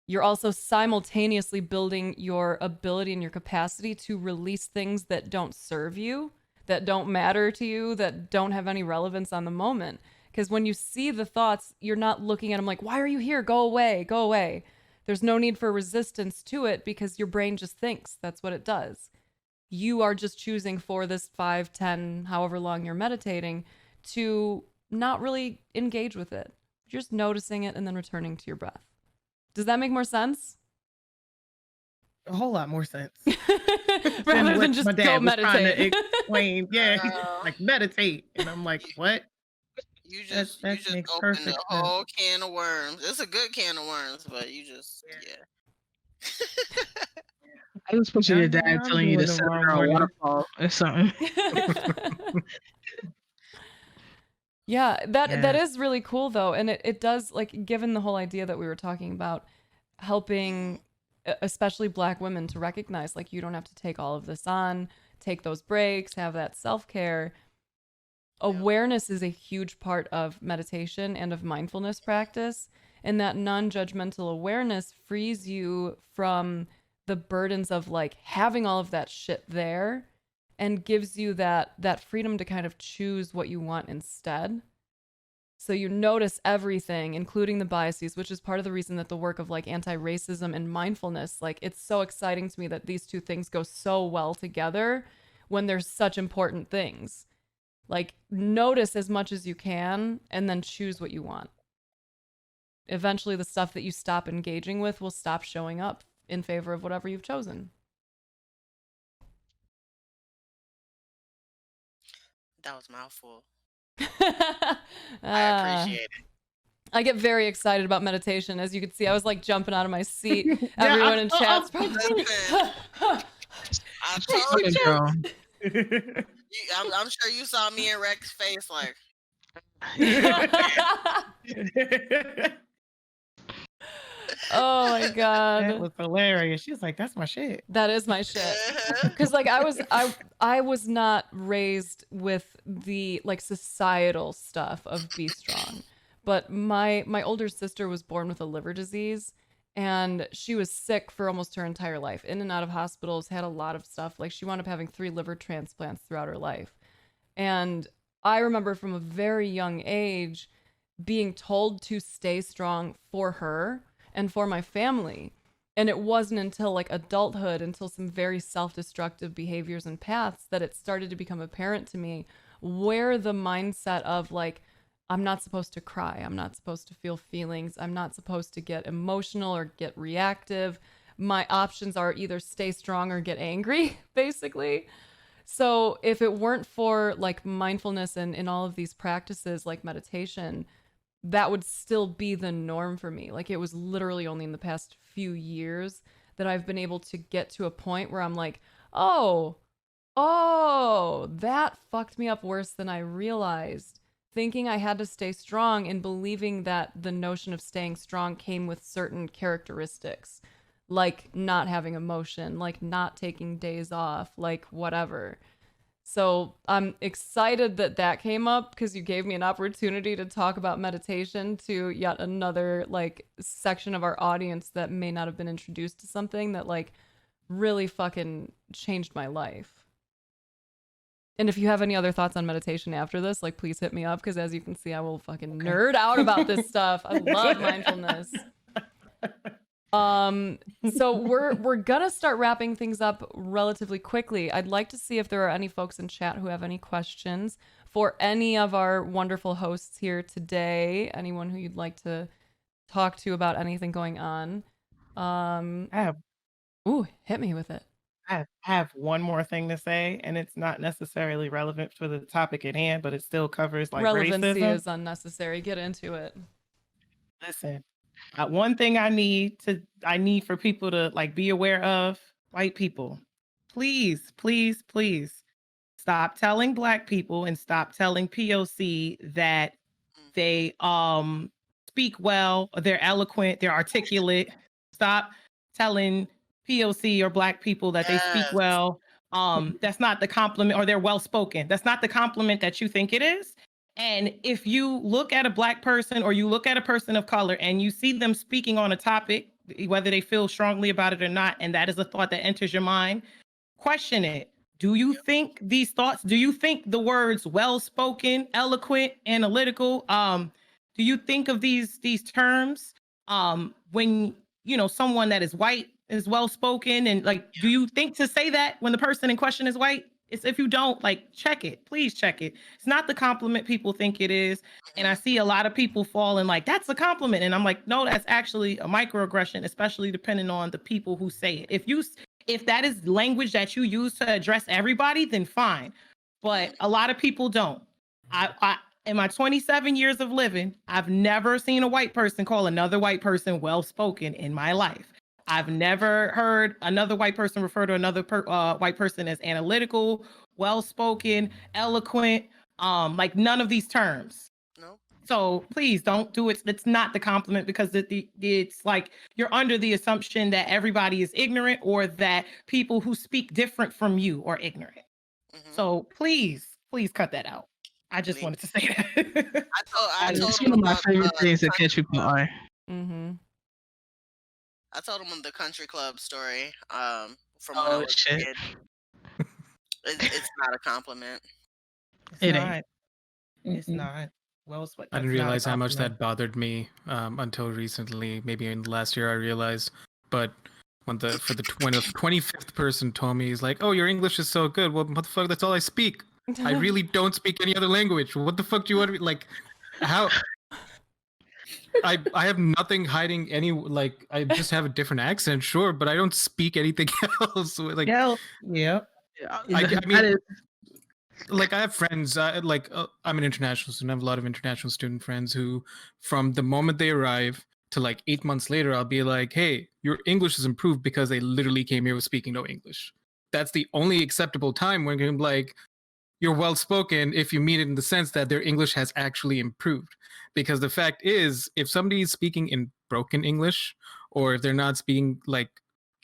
You're also simultaneously building your ability and your capacity to release things that don't serve you, that don't matter to you, that don't have any relevance on the moment. Because when you see the thoughts, you're not looking at them like, why are you here? Go away, go away. There's no need for resistance to it because your brain just thinks that's what it does. You are just choosing for this 5, 10, however long you're meditating to not really engage with it. You're just noticing it and then returning to your breath. Does that make more sense? A whole lot more sense. Rather than just my dad go was meditate. trying to explain, yeah, like meditate, and I'm like, what? You just That makes opened perfect a sense. whole can of worms. It's a good can of worms, but you just I just picture your dad I'm telling you to doing the sit wrong under a one. waterfall or something. Yeah, that Yeah. is really cool though. And it does, like, given the whole idea that we were talking about, helping especially Black women to recognize, like, you don't have to take all of this on, take those breaks, have that self-care. Awareness is a huge part of meditation and of mindfulness practice. And that non-judgmental awareness frees you from the burdens of like having all of that shit there and gives you that freedom to kind of choose what you want instead. So you notice everything, including the biases, which is part of the reason that the work of like anti-racism and mindfulness, like, it's so exciting to me that these two things go so well together when they're such important things. Like, notice as much as you can and then choose what you want. Eventually the stuff that you stop engaging with will stop showing up in favor of whatever you've chosen. that was a mouthful. I appreciate it. I get very excited about meditation. As you can see, I was like jumping out of my seat. Yeah, Everyone in chat's probably. Listen, I told Fucking you. girl. I'm sure you saw me and Rex's face like. Oh my That god, was hilarious. She was like, "That's my shit." that is my shit. Because like I was not raised with the like societal stuff of be strong, but my older sister was born with a liver disease, and she was sick for almost her entire life, in and out of hospitals, had a lot of stuff. Like she wound up having 3 liver transplants throughout her life, and I remember from a very young age being told to stay strong for her and for my family. And it wasn't until like adulthood, until some very self-destructive behaviors and paths, that it started to become apparent to me where the mindset of like, I'm not supposed to cry, I'm not supposed to feel feelings, I'm not supposed to get emotional or get reactive. My options are either stay strong or get angry, basically. So if it weren't for like mindfulness and all of these practices like meditation, that would still be the norm for me. Like it was literally only in the past few years that I've been able to get to a point where I'm like, oh, that fucked me up worse than I realized. Thinking I had to stay strong and believing that the notion of staying strong came with certain characteristics, like not having emotion, like not taking days off, like whatever. So I'm excited that that came up because you gave me an opportunity to talk about meditation to yet another like section of our audience that may not have been introduced to something that like really fucking changed my life. And if you have any other thoughts on meditation after this, like please hit me up because as you can see, I will fucking nerd out about this stuff. I love mindfulness. So we're gonna start wrapping things up relatively quickly. I'd like to see if there are any folks in chat who have any questions for any of our wonderful hosts here today. Anyone who you'd like to talk to about anything going on. Hit me with it. I have one more thing to say, and it's not necessarily relevant for the topic at hand, but it still covers like Relevancy racism. is unnecessary. Get into it. Listen, one thing I need for people to like be aware of, white people, please, please, please stop telling Black people and stop telling POC that they speak well, or they're eloquent, they're articulate. Stop telling POC or Black people that they speak well. That's not the compliment, or they're well spoken. That's not the compliment that you think it is. And if you look at a Black person or you look at a person of color and you see them speaking on a topic, whether they feel strongly about it or not, and that is a thought that enters your mind, question it. Do you think these thoughts, do you think the words well-spoken, eloquent, analytical, do you think of these terms when, you know, someone that is white is well-spoken, and like, do you think to say that when the person in question is white? It's, if you don't, like, check it, please check it. It's not the compliment people think it is. And I see a lot of people fall in like, that's a compliment. And I'm like, no, that's actually a microaggression, especially depending on the people who say it. If that is language that you use to address everybody, then fine. But a lot of people don't. I in my 27 years of living, I've never seen a white person call another white person well-spoken in my life. I've never heard another white person refer to another white person as analytical, well-spoken, eloquent, like none of these terms. No. So please don't do it. It's not the compliment, because it's like you're under the assumption that everybody is ignorant or that people who speak different from you are ignorant. So please cut that out. I just wanted to say that. I told It's him one of my about favorite things that catch people are. I told him the country club story from when I Oh was a shit! kid. It's not a compliment. It ain't. It's not. Well, I didn't realize how much that bothered me until recently. Maybe in last year I realized. But when the 25th person told me, he's like, "Oh, your English is so good." Well, what the fuck? That's all I speak. I really don't speak any other language. What the fuck do you want to be like? How? I have nothing hiding any, like, I just have a different accent, sure, but I don't speak anything else. Like, yeah. I mean, like I have friends, I'm an international student. I have a lot of international student friends who, from the moment they arrive to like 8 months later, I'll be like, hey, your English has improved because they literally came here with speaking no English. That's the only acceptable time when you're like, you're well spoken if you mean it in the sense that their English has actually improved. Because the fact is, if somebody is speaking in broken English, or if they're not speaking like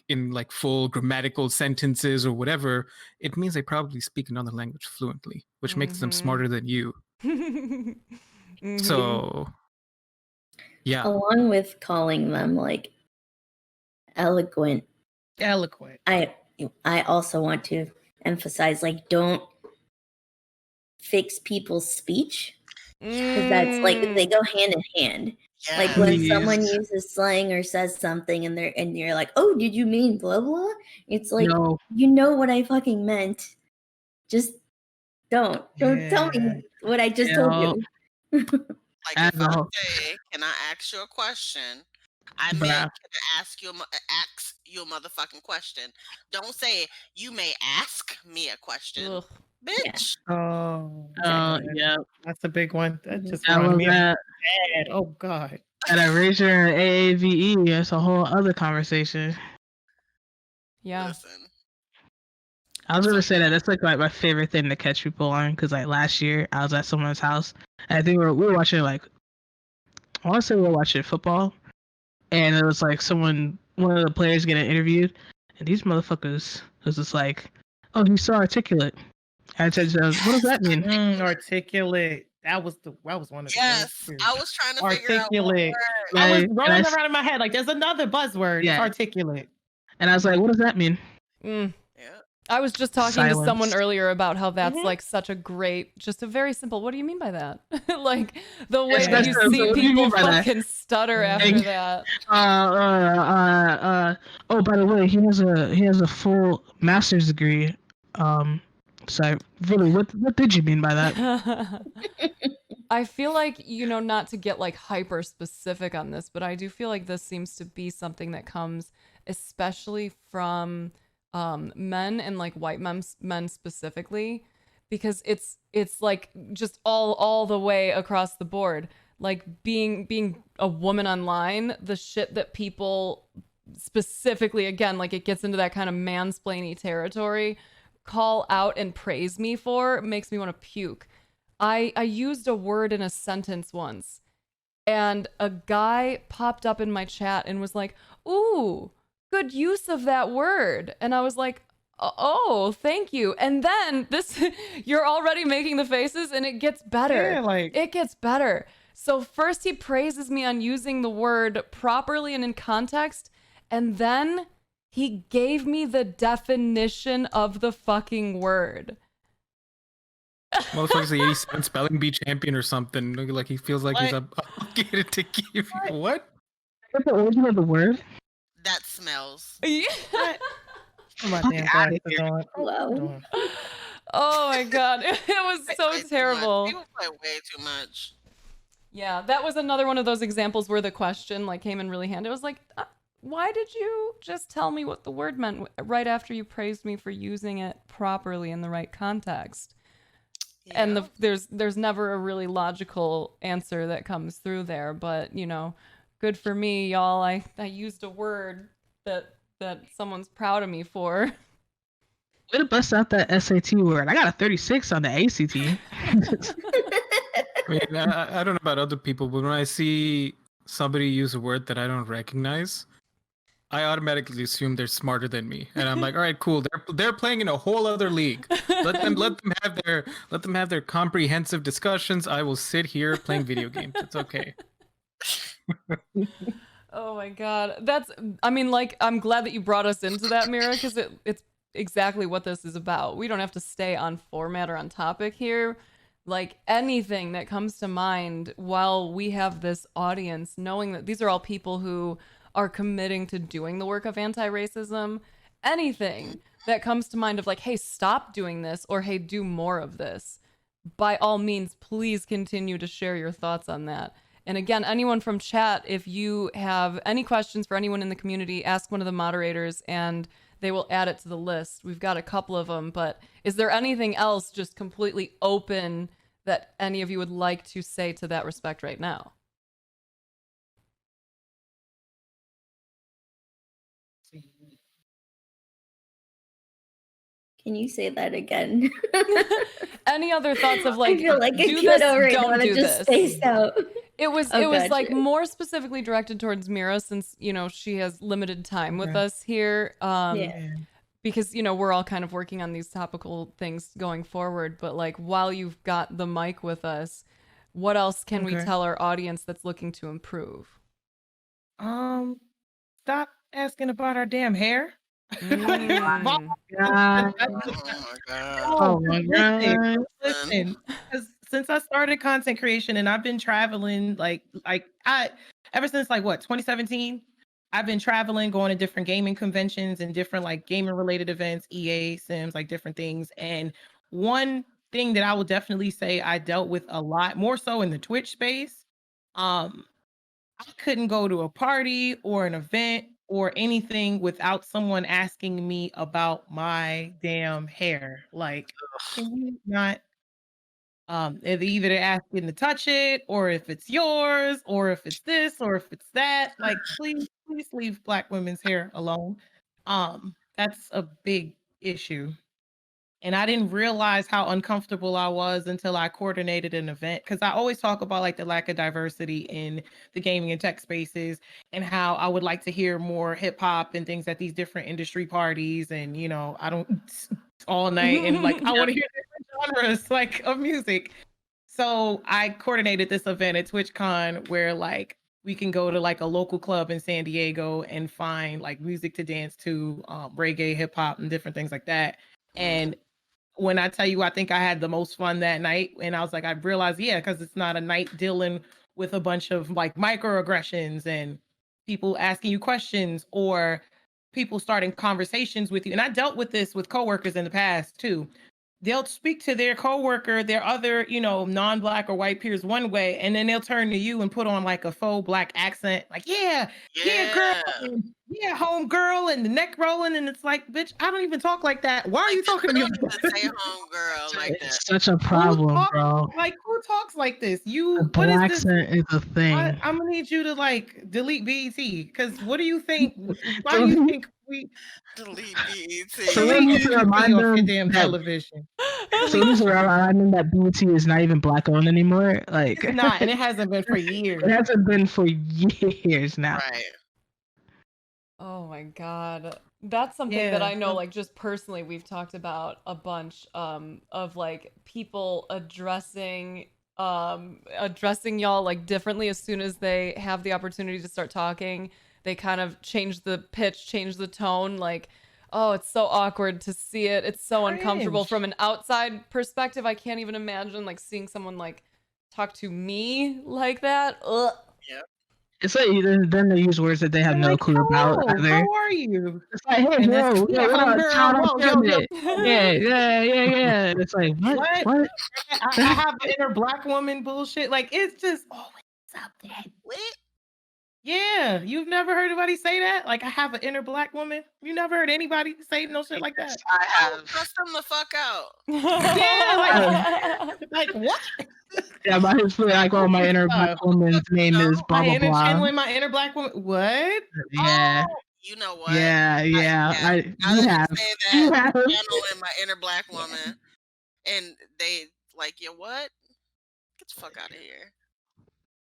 in like full grammatical sentences or whatever, it means they probably speak another language fluently, which makes them smarter than you. So, yeah. Along with calling them like eloquent, I also want to emphasize, like, don't fix people's speech, because that's like they go hand in hand. Yes. Like when someone uses slang or says something and you're like, oh, did you mean blah blah? It's like, No. you know what I fucking meant. Just don't tell me what I just told you. Like if I say, can I ask you a question? I meant, can I ask you a motherfucking question? Don't say, you may ask me a question. Ugh. Bitch. Yeah. That's a big one. That just I reminded love me of that. my dad. Oh God. That erasure and AAVE, that's a whole other conversation. Yeah. Listen. I was gonna say that's like my favorite thing to catch people on, because like last year I was at someone's house and I think we were watching, like, I want to say we were watching football, and it was like one of the players getting interviewed, and these motherfuckers was just like, oh, he's so articulate. I said, what does that mean? Articulate. That was one of the Yes, I was trying to figure out what articulate. word. I was rolling around in my head like there's another buzzword. Yeah. It's articulate. And I was like, what does that mean? Yeah. I was just talking to someone Silence. earlier about how that's like such a great, just a very simple, what do you mean by that? Like the way that you see what do you people mean by that? fucking stutter after that. Oh, by the way, he has a full master's degree. So really, what did you mean by that? I feel like, not to get like hyper specific on this, but I do feel like this seems to be something that comes especially from men, and like white men specifically, because it's like just all the way across the board. Like being a woman online, the shit that people specifically, again, like it gets into that kind of mansplaining territory, call out and praise me for, makes me want to puke. I used a word in a sentence once, and a guy popped up in my chat and was like, ooh, good use of that word. And I was like, oh, thank you. And then you're already making the faces, and it gets better. Yeah, like, it gets better. So first he praises me on using the word properly and in context, and then he gave me the definition of the fucking word. Motherfucker's the 87 spelling bee champion or something. Like he feels like he's obligated to give you what? What's the origin of the word? That smells. My damn glasses on. Hello. Oh my god, it was so terrible. People play way too much. Yeah, that was another one of those examples where the question like came in really handy. It was like, why did you just tell me what the word meant right after you praised me for using it properly in the right context? Yeah. And there's never a really logical answer that comes through there, but good for me, y'all. I used a word that someone's proud of me for. Way to bust out that SAT word. I got a 36 on the ACT. I mean, I don't know about other people, but when I see somebody use a word that I don't recognize, I automatically assume they're smarter than me, and I'm like, all right, cool. They're playing in a whole other league. Let them have their comprehensive discussions. I will sit here playing video games. It's okay. Oh my god, I'm glad that you brought us into that, Mira, because it's exactly what this is about. We don't have to stay on format or on topic here. Like anything that comes to mind while we have this audience, knowing that these are all people who are committing to doing the work of anti-racism, anything that comes to mind of like, hey, stop doing this, or hey, do more of this, by all means, please continue to share your thoughts on that. And again, anyone from chat, if you have any questions for anyone in the community, ask one of the moderators and they will add it to the list. We've got a couple of them, but is there anything else just completely open that any of you would like to say to that respect right now? Can you say that again? Any other thoughts of like, I feel like do it this, cut right don't now, do it just this? spaced out. It was Oh, like gotcha. more specifically directed towards Mira, since she has limited time with us here. Yeah. Because we're all kind of working on these topical things going forward. But like, while you've got the mic with us, what else can we tell our audience that's looking to improve? Stop asking about our damn hair. Mm. Oh my god. Listen, because since I started content creation and I've been traveling ever since like 2017, I've been traveling, going to different gaming conventions and different like gaming related events, EA, Sims, like different things. And one thing that I will definitely say I dealt with a lot more so in the Twitch space. I couldn't go to a party or an event or anything without someone asking me about my damn hair. Like, can you not? Either they're asking to touch it, or if it's yours, or if it's this, or if it's that. Like, please leave Black women's hair alone. That's a big issue. And I didn't realize how uncomfortable I was until I coordinated an event. Because I always talk about like the lack of diversity in the gaming and tech spaces, and how I would like to hear more hip hop and things at these different industry parties. And I don't all night, and like I want to hear different genres like of music. So I coordinated this event at TwitchCon where like we can go to like a local club in San Diego and find like music to dance to, reggae, hip hop, and different things like that. And when I tell you, I think I had the most fun that night. And I was like, I realized, because it's not a night dealing with a bunch of like microaggressions and people asking you questions or people starting conversations with you. And I dealt with this with coworkers in the past too. They'll speak to their coworker, their other, non-Black or white peers one way, and then they'll turn to you and put on like a faux Black accent, like, yeah, girl, and, yeah, home girl, and the neck rolling, and it's like, bitch, I don't even talk like that. Why are you talking to me? Say home girl like that. It's such a problem, bro. Like, who talks like this? The Black accent is a thing. I'm gonna need you to like delete BET, because what do you think? Why do you think we delete BET? So we need to remind them damn television. So we need to remind them that BET is not even Black owned anymore. Like, it's not, and it hasn't been for years. It hasn't been for years now. Right. Oh my god. That's something that I know, like, just personally, we've talked about a bunch of like people addressing y'all like differently as soon as they have the opportunity to start talking. They kind of change the pitch, change the tone, like, oh, it's so awkward to see it. It's so uncomfortable from an outside perspective. I can't even imagine like seeing someone like talk to me like that. Ugh. Yep. It's like then they use words that they have no clue about either. How are you? It's like, hey, bro, yeah. It's like, what? I have the inner Black woman bullshit. Like, it's just, oh, what's up, Dad? What? Yeah, you've never heard anybody say that? Like, I have an inner Black woman? You never heard anybody say no shit like that? I have. Cuss them the fuck out. Yeah, like what? Yeah, my like, oh, my inner Black woman's name is blah blah blah. My inner Black woman. What? Yeah. Oh, you know what? Yeah. You have. Channeling my inner Black woman, and they like, you what? Get the fuck out of here.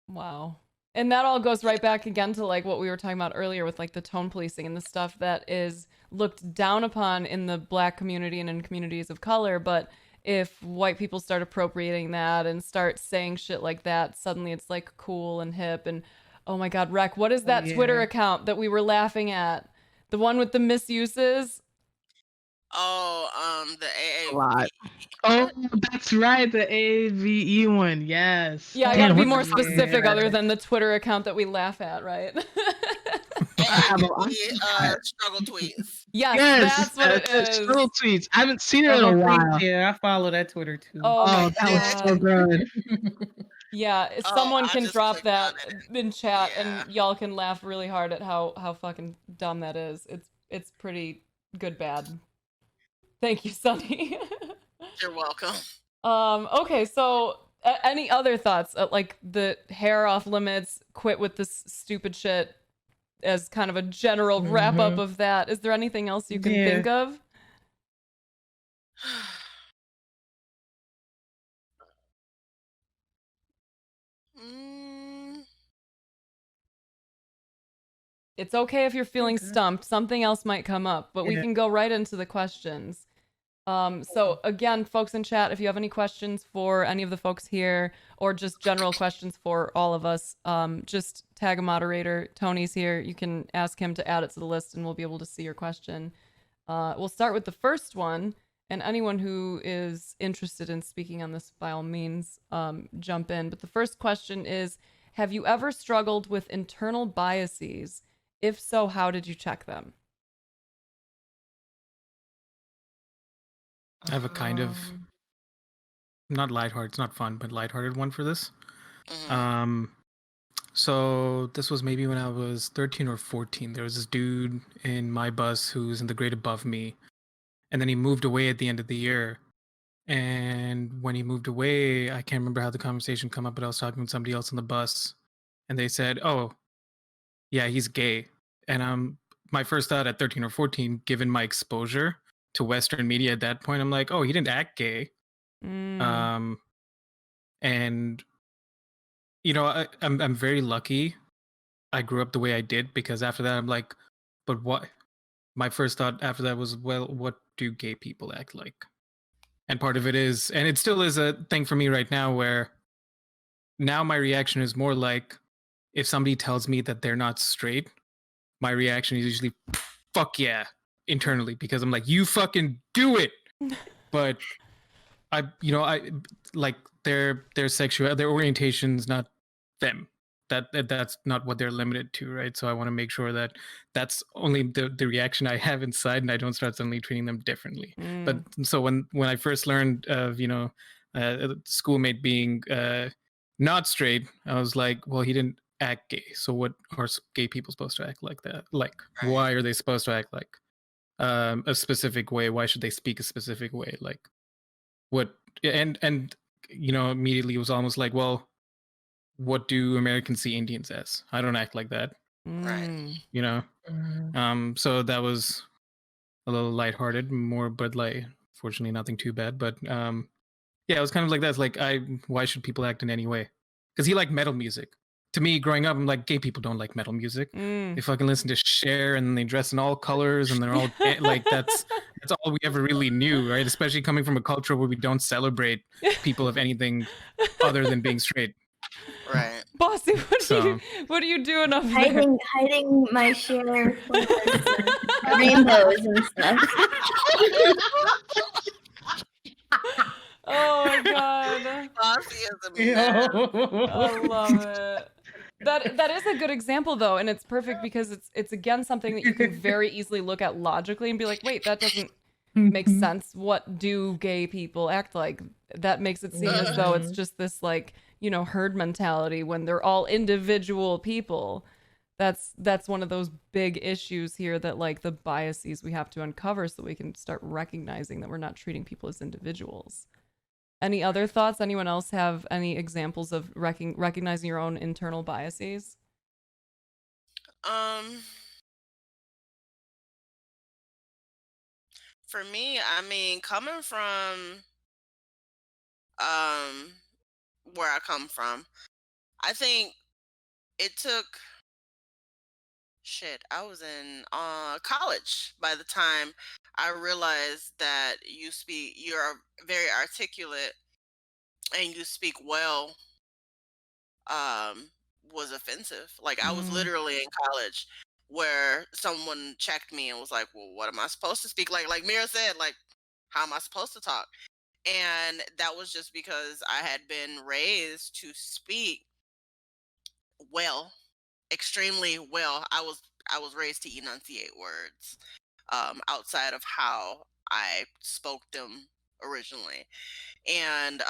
Wow. And that all goes right back again to like what we were talking about earlier with like the tone policing and the stuff that is looked down upon in the Black community and in communities of color. But if white people start appropriating that and start saying shit like that, suddenly it's like cool and hip. And oh my God, Rec, what is that Twitter account that we were laughing at? The one with the misuses? Oh, the AAV. A lot. Oh, that's right, the AVE one. Yes. Yeah, I gotta be more specific other than the Twitter account that we laugh at, right? Struggle tweets. Yes, that's what it is. Struggle tweets. I haven't seen it in a while. Yeah, I follow that Twitter too. Oh that was so good. Yeah, if someone can drop that in chat and y'all can laugh really hard at how fucking dumb that is. It's pretty good bad. Thank you, Sunny. You're welcome. Okay, so any other thoughts? Like the hair off limits, quit with this stupid shit as kind of a general wrap up of that. Is there anything else you can think of? It's okay if you're feeling stumped. Something else might come up, but we can go right into the questions. So again, folks in chat, if you have any questions for any of the folks here or just general questions for all of us, just tag a moderator. Tony's here. You can ask him to add it to the list and we'll be able to see your question. We'll start with the first one, and anyone who is interested in speaking on this, by all means, jump in. But the first question is, have you ever struggled with internal biases? If so, how did you check them? I have a kind of not lighthearted, it's not fun, but lighthearted one for this. So this was maybe when I was 13 or 14. There was this dude in my bus who's in the grade above me, and then he moved away at the end of the year. And when he moved away, I can't remember how the conversation come up, but I was talking with somebody else on the bus, and they said, "Oh, yeah, he's gay." And my first thought at 13 or 14, given my exposure to Western media at that point, I'm like, "Oh, he didn't act gay." And you know, I'm very lucky I grew up the way I did, because after that I'm like, but what? My first thought after that was, well, what do gay people act like? And part of it is, and it still is a thing for me right now, where now my reaction is more like, if somebody tells me that they're not straight, my reaction is usually, fuck yeah, internally, because I'm like, you fucking do it. But I like their sexual, their orientation's not them. That's not what they're limited to, right? So I want to make sure that that's only the reaction I have inside, and I don't start suddenly treating them differently. But so when I first learned of a schoolmate being not straight, I was like, well, he didn't act gay. So what are gay people supposed to act like that? Like, why are they supposed to act like a specific way? Why should they speak a specific way? Like, what? And immediately it was almost like, well, what do Americans see Indians as? I don't act like that. Right. So that was a little lighthearted, more Bud Light. Fortunately, nothing too bad. But yeah, it was kind of like that. It's like, why should people act in any way? Because he liked metal music. To me, growing up, I'm like, gay people don't like metal music. They fucking listen to Cher, and they dress in all colors, and they're all like, that's all we ever really knew, right? Especially coming from a culture where we don't celebrate people of anything other than being straight. Right. Bossy, what are you doing up there? Hiding my share rainbows and stuff. Oh my god. Bossy is a mess. I love it. That is a good example though, and it's perfect because it's again something that you can very easily look at logically and be like, wait, that doesn't make sense. What do gay people act like? That makes it seem as though it's just this like, herd mentality when they're all individual people. That's one of those big issues here, that like the biases we have to uncover so we can start recognizing that we're not treating people as individuals. Any other thoughts? Anyone else have any examples of recognizing your own internal biases? For me, I mean, coming from where I come from, I think it took I was in college by the time I realized that you're very articulate and you speak well was offensive. Like, I was literally in college where someone checked me and was like, well, what am I supposed to speak like Mira said, like, how am I supposed to talk? And that was just because I had been raised to speak well, extremely well. I was raised to enunciate words outside of how I spoke them originally. And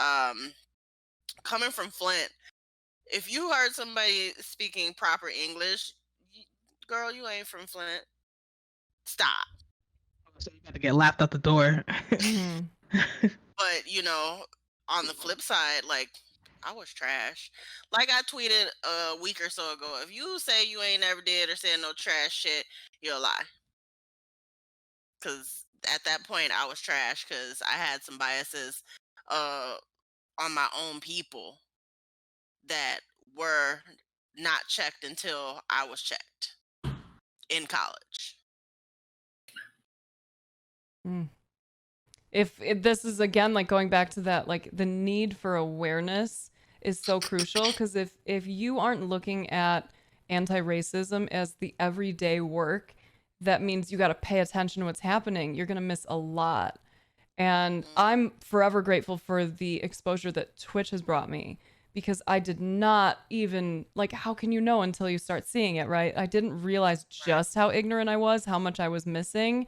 coming from Flint, if you heard somebody speaking proper English, girl, you ain't from Flint. Stop. So you got to get laughed out the door. Mhm. But on the flip side, like I was trash. Like I tweeted a week or so ago, if you say you ain't never did or said no trash shit, you're a lie. Because at that point I was trash because I had some biases on my own people that were not checked until I was checked in college. If this is again like going back to that, like the need for awareness is so crucial, because if you aren't looking at anti-racism as the everyday work, that means you got to pay attention to what's happening. You're going to miss a lot. And I'm forever grateful for the exposure that Twitch has brought me, because I did not even, like, how can you know until you start seeing it, right? I didn't realize just how ignorant I was, how much I was missing,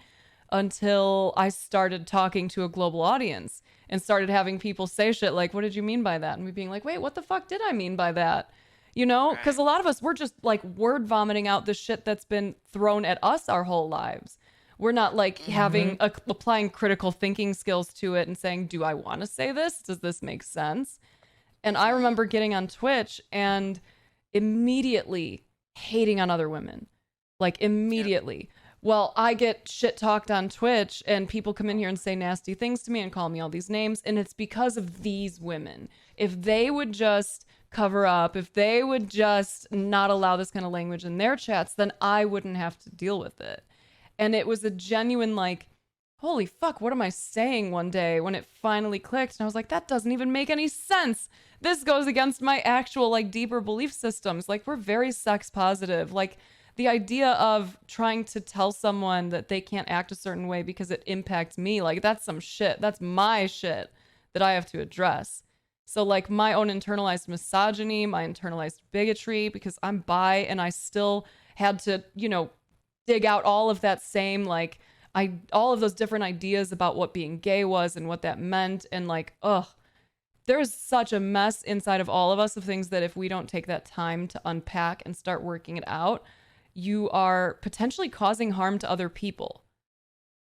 until I started talking to a global audience and started having people say shit like, what did you mean by that? And me being like, wait, what the fuck did I mean by that? You know, because a lot of us, we're just like word vomiting out the shit that's been thrown at us our whole lives. We're not like having applying critical thinking skills to it and saying, do I want to say this? Does this make sense? And I remember getting on Twitch and immediately hating on other women, like immediately. Well, I get shit talked on Twitch and people come in here and say nasty things to me and call me all these names. And it's because of these women. If they would just cover up, if they would just not allow this kind of language in their chats, then I wouldn't have to deal with it. And it was a genuine like, holy fuck, what am I saying one day when it finally clicked? And I was like, that doesn't even make any sense. This goes against my actual like deeper belief systems. Like we're very sex positive. Like the idea of trying to tell someone that they can't act a certain way because it impacts me, like that's some shit. That's my shit that I have to address. So like my own internalized misogyny, my internalized bigotry, because I'm bi and I still had to, dig out all of that same, like all of those different ideas about what being gay was and what that meant. And like, there's such a mess inside of all of us of things that if we don't take that time to unpack and start working it out, you are potentially causing harm to other people.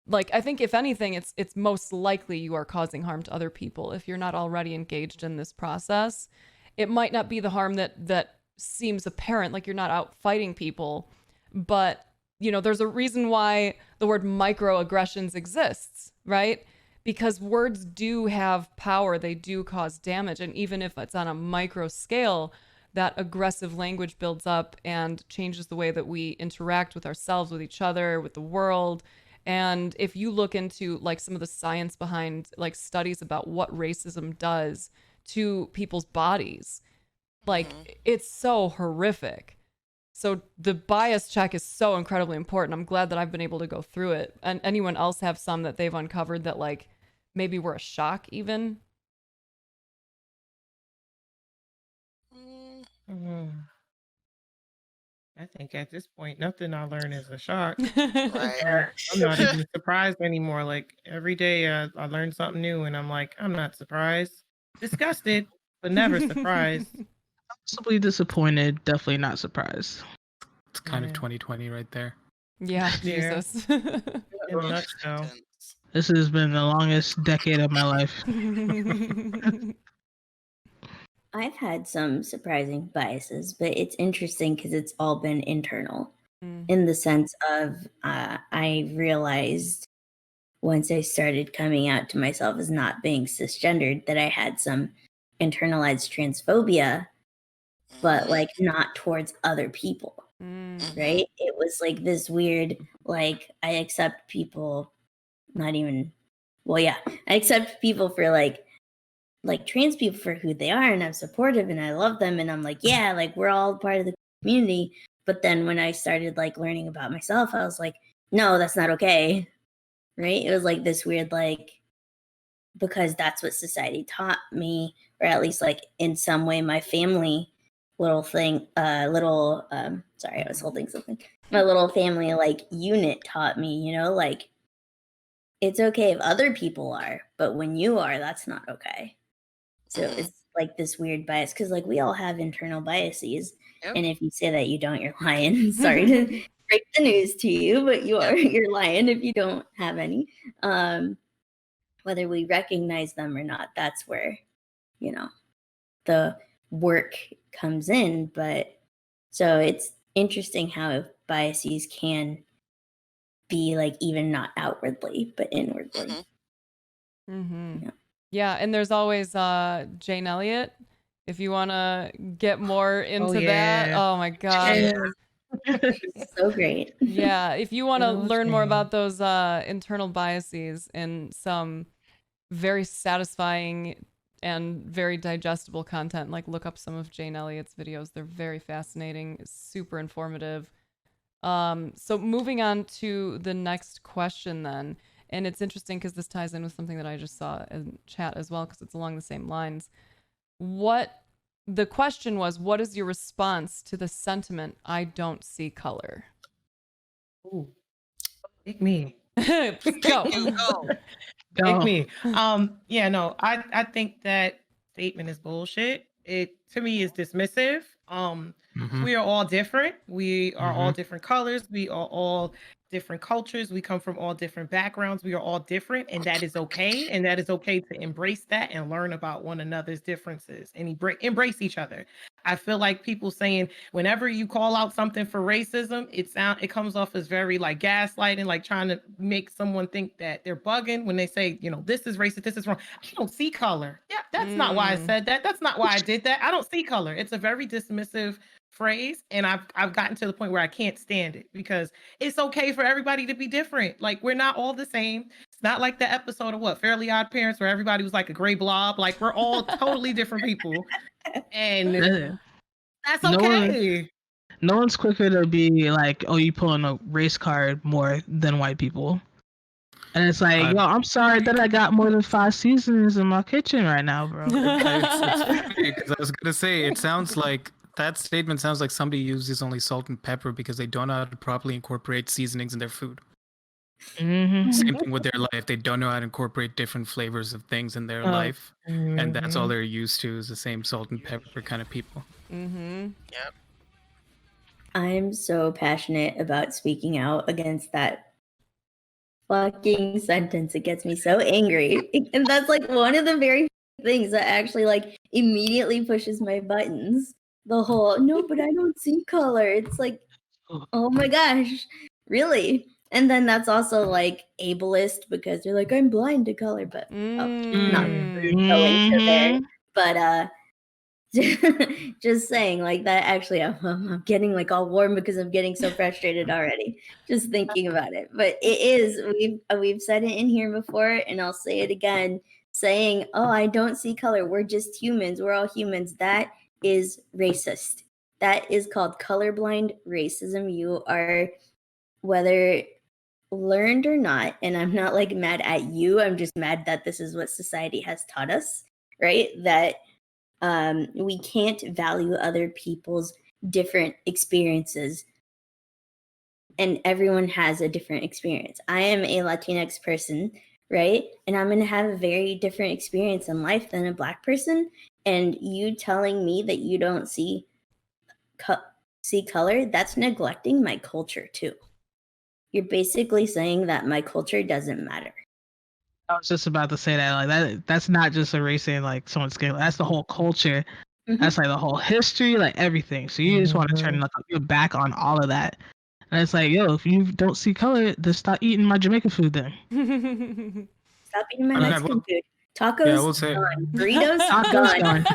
Like, I think if anything, it's most likely you are causing harm to other people if you're not already engaged in this process. It might not be the harm that seems apparent, like you're not out fighting people, but there's a reason why the word microaggressions exists, right? Because words do have power, they do cause damage, and even if it's on a micro scale, that aggressive language builds up and changes the way that we interact with ourselves, with each other, with the world. And if you look into like some of the science behind like studies about what racism does to people's bodies, like it's so horrific. So the bias check is so incredibly important. I'm glad that I've been able to go through it. And anyone else have some that they've uncovered that like maybe were a shock even? I think at this point, nothing I learn is a shock. Right. I'm not even surprised anymore. Like every day I learn something new and I'm like, I'm not surprised. Disgusted, but never surprised. Possibly disappointed, definitely not surprised. It's kind of 2020 right there. Yeah, Yeah. Jesus. In a nutshell. This has been the longest decade of my life. I've had some surprising biases, but it's interesting because it's all been internal in the sense of I realized once I started coming out to myself as not being cisgendered that I had some internalized transphobia, but like not towards other people, right? It was like this weird, like I accept people, I accept people for like trans people for who they are, and I'm supportive and I love them, and I'm like, yeah, like we're all part of the community. But then when I started like learning about myself, I was like, no, that's not okay, right? It was like this weird, like, because that's what society taught me, or at least like in some way my family sorry, I was holding something. My little family like unit taught me, like it's okay if other people are, but when you are, that's not okay. So it's like this weird bias because like we all have internal biases. Yep. And if you say that you don't, you're lying. Sorry to break the news to you, but you're lying if you don't have any. Whether we recognize them or not, that's where, the work comes in. But so it's interesting how biases can be like even not outwardly, but inwardly. Yeah, and there's always Jane Elliott. If you want to get more into that, oh my god. So great. Yeah, if you want to learn more about those internal biases and some very satisfying and very digestible content, like look up some of Jane Elliott's videos. They're very fascinating, super informative. So moving on to the next question then, and it's interesting because this ties in with something that I just saw in chat as well, because it's along the same lines. The question was, what is your response to the sentiment, "I don't see color"? Ooh, pick me. Go. Pick me. Yeah, no, I think that statement is bullshit. It to me is dismissive. We are all different. We are all different colors. We are all different cultures. We come from all different backgrounds. We are all different, and that is okay. And that is okay to embrace that and learn about one another's differences and embrace each other. I feel like people saying whenever you call out something for racism, it comes off as very like gaslighting, like trying to make someone think that they're bugging when they say, this is racist, this is wrong. I don't see color. Yeah, that's not why I said that. That's not why I did that. I don't see color. It's a very dismissive phrase, and I've gotten to the point where I can't stand it because it's okay for everybody to be different. Like we're not all the same. It's not like the episode of Fairly Odd Parents where everybody was like a gray blob. Like we're all totally different people, and that's okay. No one's quicker to be like, "Oh, you pulling a race card more than white people," and it's like, "Yo, I'm sorry that I got more than 5 seasonings in my kitchen right now, bro." It's funny because I was gonna say it sounds like. That statement sounds like somebody uses only salt and pepper because they don't know how to properly incorporate seasonings in their food. Same thing with their life. They don't know how to incorporate different flavors of things in their life. And that's all they're used to is the same salt and pepper kind of people. Yep. I'm so passionate about speaking out against that fucking sentence. It gets me so angry. And that's like one of the very things that actually like immediately pushes my buttons. The whole, no, but I don't see color. It's like, oh my gosh, really? And then that's also like ableist because they're like, I'm blind to color, but not going to there. But just saying like that, actually, I'm getting like all warm because I'm getting so frustrated already just thinking about it. But it is, we've said it in here before, and I'll say it again, saying, oh, I don't see color. We're just humans. We're all humans. That is racist. That is called colorblind racism. You are, whether learned or not, and I'm not like mad at you, I'm just mad that this is what society has taught us, right? That we can't value other people's different experiences, and everyone has a different experience. I am a Latinx person, right? And I'm going to have a very different experience in life than a Black person. And you telling me that you don't see color, that's neglecting my culture too. You're basically saying that my culture doesn't matter. I was just about to say that, like that's not just a race and like someone's skin. That's the whole culture. That's like the whole history, like everything. So you just want to turn like your back on all of that. And it's like, yo, if you don't see color, then stop eating my Jamaican food then. Stop eating my Mexican food. Tacos gone. Burritos gone.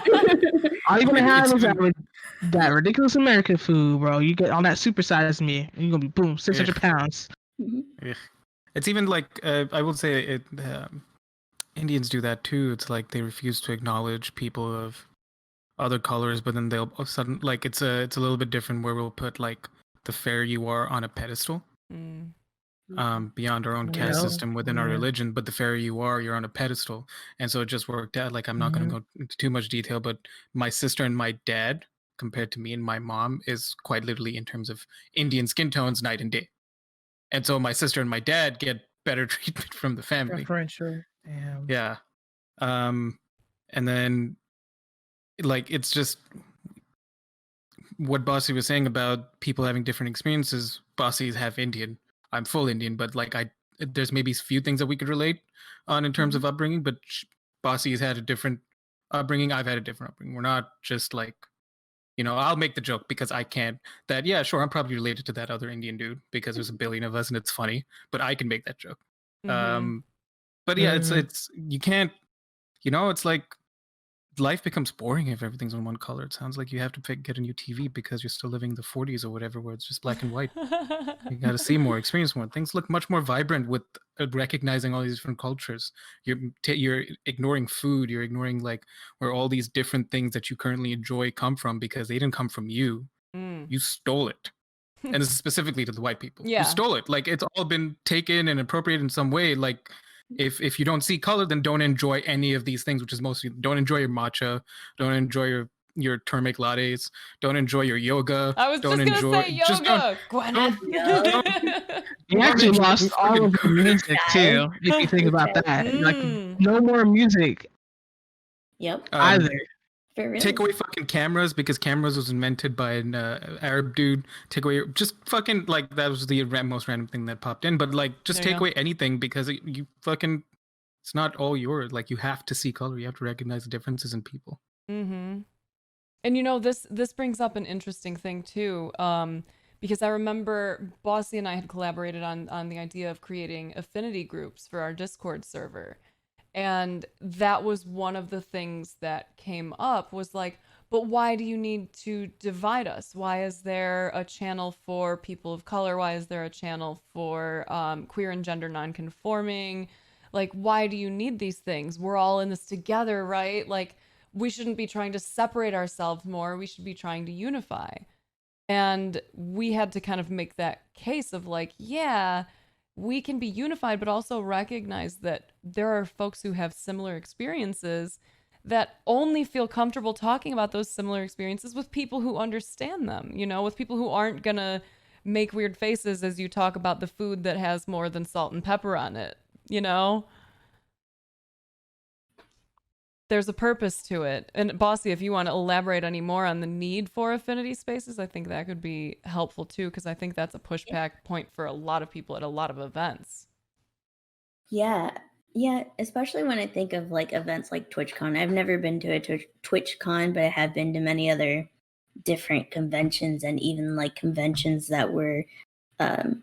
All you're gonna have is that ridiculous American food, bro. You get on that supersized me, and you're gonna be boom, 600 pounds. It's even like I will say it. Indians do that too. It's like they refuse to acknowledge people of other colors, but then they'll sudden like it's a little bit different where we'll put like the fair you are on a pedestal. Beyond our own caste system within our religion, but the fairer you are, you're on a pedestal. And so it just worked out. Like I'm not going to go into too much detail, but my sister and my dad, compared to me and my mom, is quite literally in terms of Indian skin tones, night and day. And so my sister and my dad get better treatment from the family. Preferential. Damn. Yeah. And then like it's just what Bossy was saying about people having different experiences, Bossy is half Indian. I'm full Indian, but like there's maybe a few things that we could relate on in terms of upbringing. But Bossy has had a different upbringing. I've had a different upbringing. We're not just like, I'll make the joke because I can't. That yeah, sure, I'm probably related to that other Indian dude because there's a billion of us and it's funny. But I can make that joke. But yeah, it's you can't. It's like life becomes boring if everything's in one color. It sounds like you have to get a new TV because you're still living in the 40s or whatever, where it's just black and white. You got to see more, experience more. Things look much more vibrant with recognizing all these different cultures. You're ignoring food. You're ignoring like where all these different things that you currently enjoy come from because they didn't come from you. You stole it. And this is specifically to the white people. Yeah. You stole it. Like it's all been taken and appropriated in some way. Like if you don't see color, then don't enjoy any of these things, which is mostly don't enjoy your matcha, don't enjoy your turmeric lattes, don't enjoy your yoga. I was don't just gonna say yoga, Gwyneth. You actually lost all of the music too, if you think about that. Like no more music. Yep. Either. Take away fucking cameras because cameras was invented by an Arab dude. Take away just fucking like that was the most random thing that popped in. But like just take away anything because you fucking it's not all yours. Like you have to see color. You have to recognize the differences in people. And this brings up an interesting thing too, because I remember Bossy and I had collaborated on the idea of creating affinity groups for our Discord server. And that was one of the things that came up was like, but why do you need to divide us? Why is there a channel for people of color? Why is there a channel for queer and gender nonconforming? Like, why do you need these things? We're all in this together, right? Like, we shouldn't be trying to separate ourselves more. We should be trying to unify. And we had to kind of make that case of like, yeah, we can be unified, but also recognize that there are folks who have similar experiences that only feel comfortable talking about those similar experiences with people who understand them, with people who aren't gonna make weird faces as you talk about the food that has more than salt and pepper on it, There's a purpose to it. And Bossy, if you want to elaborate any more on the need for affinity spaces, I think that could be helpful too, because I think that's a pushback point for a lot of people at a lot of events. Yeah, especially when I think of like events like TwitchCon. I've never been to a TwitchCon, but I have been to many other different conventions and even like conventions that were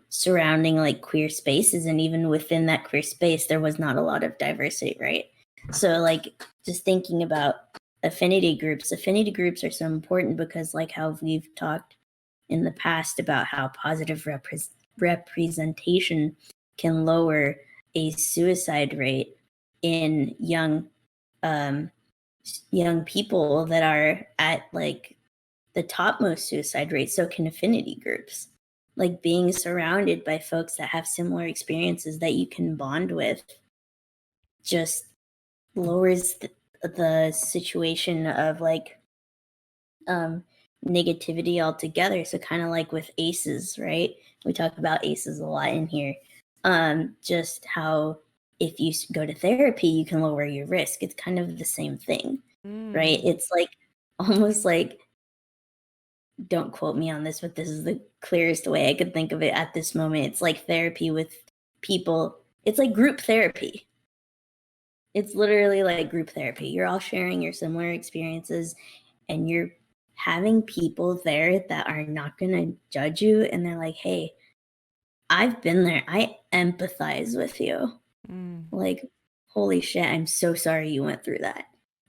surrounding like queer spaces. And even within that queer space, there was not a lot of diversity, right? So like just thinking about affinity groups are so important because like how we've talked in the past about how positive representation can lower a suicide rate in young people that are at like the topmost suicide rate. So can affinity groups. Like being surrounded by folks that have similar experiences that you can bond with just lowers the situation of like negativity altogether. So kind of like with ACEs, right? We talk about ACEs a lot in here. Just how if you go to therapy, you can lower your risk. It's kind of the same thing, right? It's like almost like, don't quote me on this, but this is the clearest way I could think of it at this moment. It's like therapy with people. It's like group therapy. It's literally like group therapy. You're all sharing your similar experiences and you're having people there that are not going to judge you. And they're like, hey, I've been there. I empathize with you. Like, holy shit, I'm so sorry you went through that.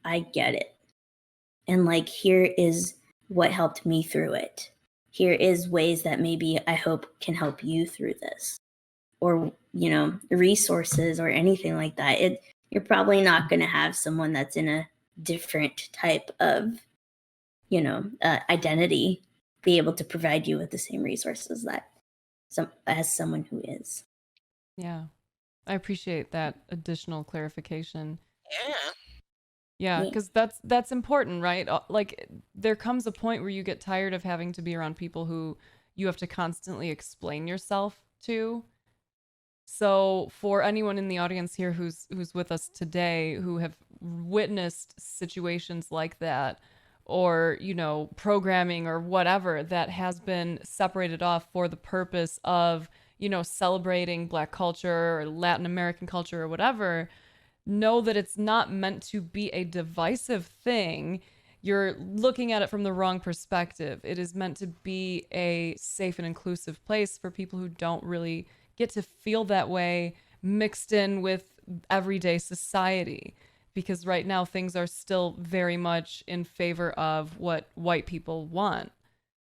I get it. And like, here is what helped me through it. Here is ways that maybe I hope can help you through this. Or, resources or anything like that. You're probably not going to have someone that's in a different type of, identity be able to provide you with the same resources that as someone who is. Yeah. I appreciate that additional clarification. Yeah. Yeah, because that's important, right? Like there comes a point where you get tired of having to be around people who you have to constantly explain yourself to. So for anyone in the audience here who's with us today who have witnessed situations like that, or, you know, programming or whatever that has been separated off for the purpose of, you know, celebrating Black culture or Latin American culture or whatever, know that it's not meant to be a divisive thing. You're looking at it from the wrong perspective. It is meant to be a safe and inclusive place for people who don't really get to feel that way mixed in with everyday society. Because right now things are still very much in favor of what white people want.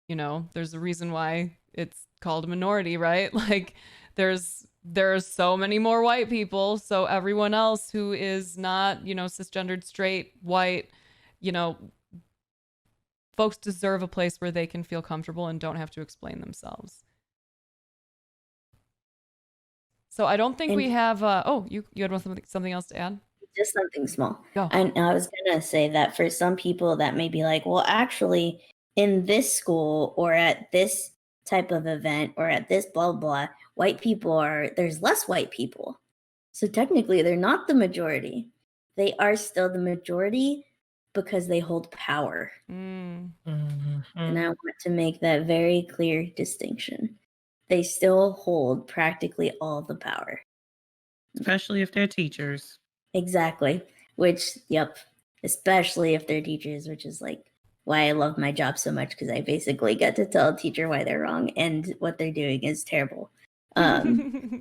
You know, there's a reason why it's called a minority, right? Like there are so many more white people, so everyone else who is not, you know, cisgendered, straight, white, you know, folks deserve a place where they can feel comfortable and don't have to explain themselves. So I don't think we have you had something else to add? Just something small. Go. And I was gonna say that for some people that may be like, well, actually, in this school or at this type of event or at this blah blah, there's less white people. So technically they're not the majority. They are still the majority because they hold power. And I want to make that very clear distinction. They still hold practically all the power. Especially if they're teachers. Exactly. Which, especially if they're teachers, which is like why I love my job so much, because I basically get to tell a teacher why they're wrong and what they're doing is terrible. Maybe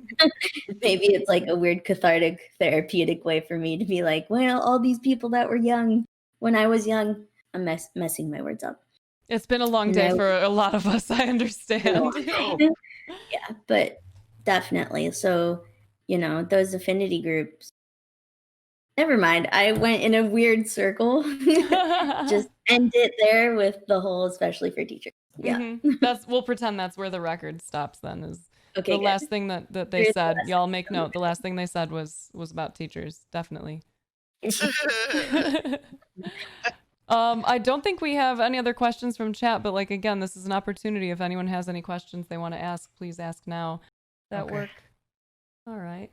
it's like a weird cathartic, therapeutic way for me to be like, well, all these people that were young when I was young, I'm messing my words up. It's been a long day for a lot of us, I understand. Yeah, but definitely. So, you know, those affinity groups, never mind. I went in a weird circle. Just end it there with the whole, especially for teachers. Yeah. We'll pretend that's where the record stops then, is okay, the good. last thing that they said. Y'all make note. The last thing they said was about teachers, definitely. I don't think we have any other questions from chat, but like, again, this is an opportunity. If anyone has any questions they want to ask, please ask now. That work. All right.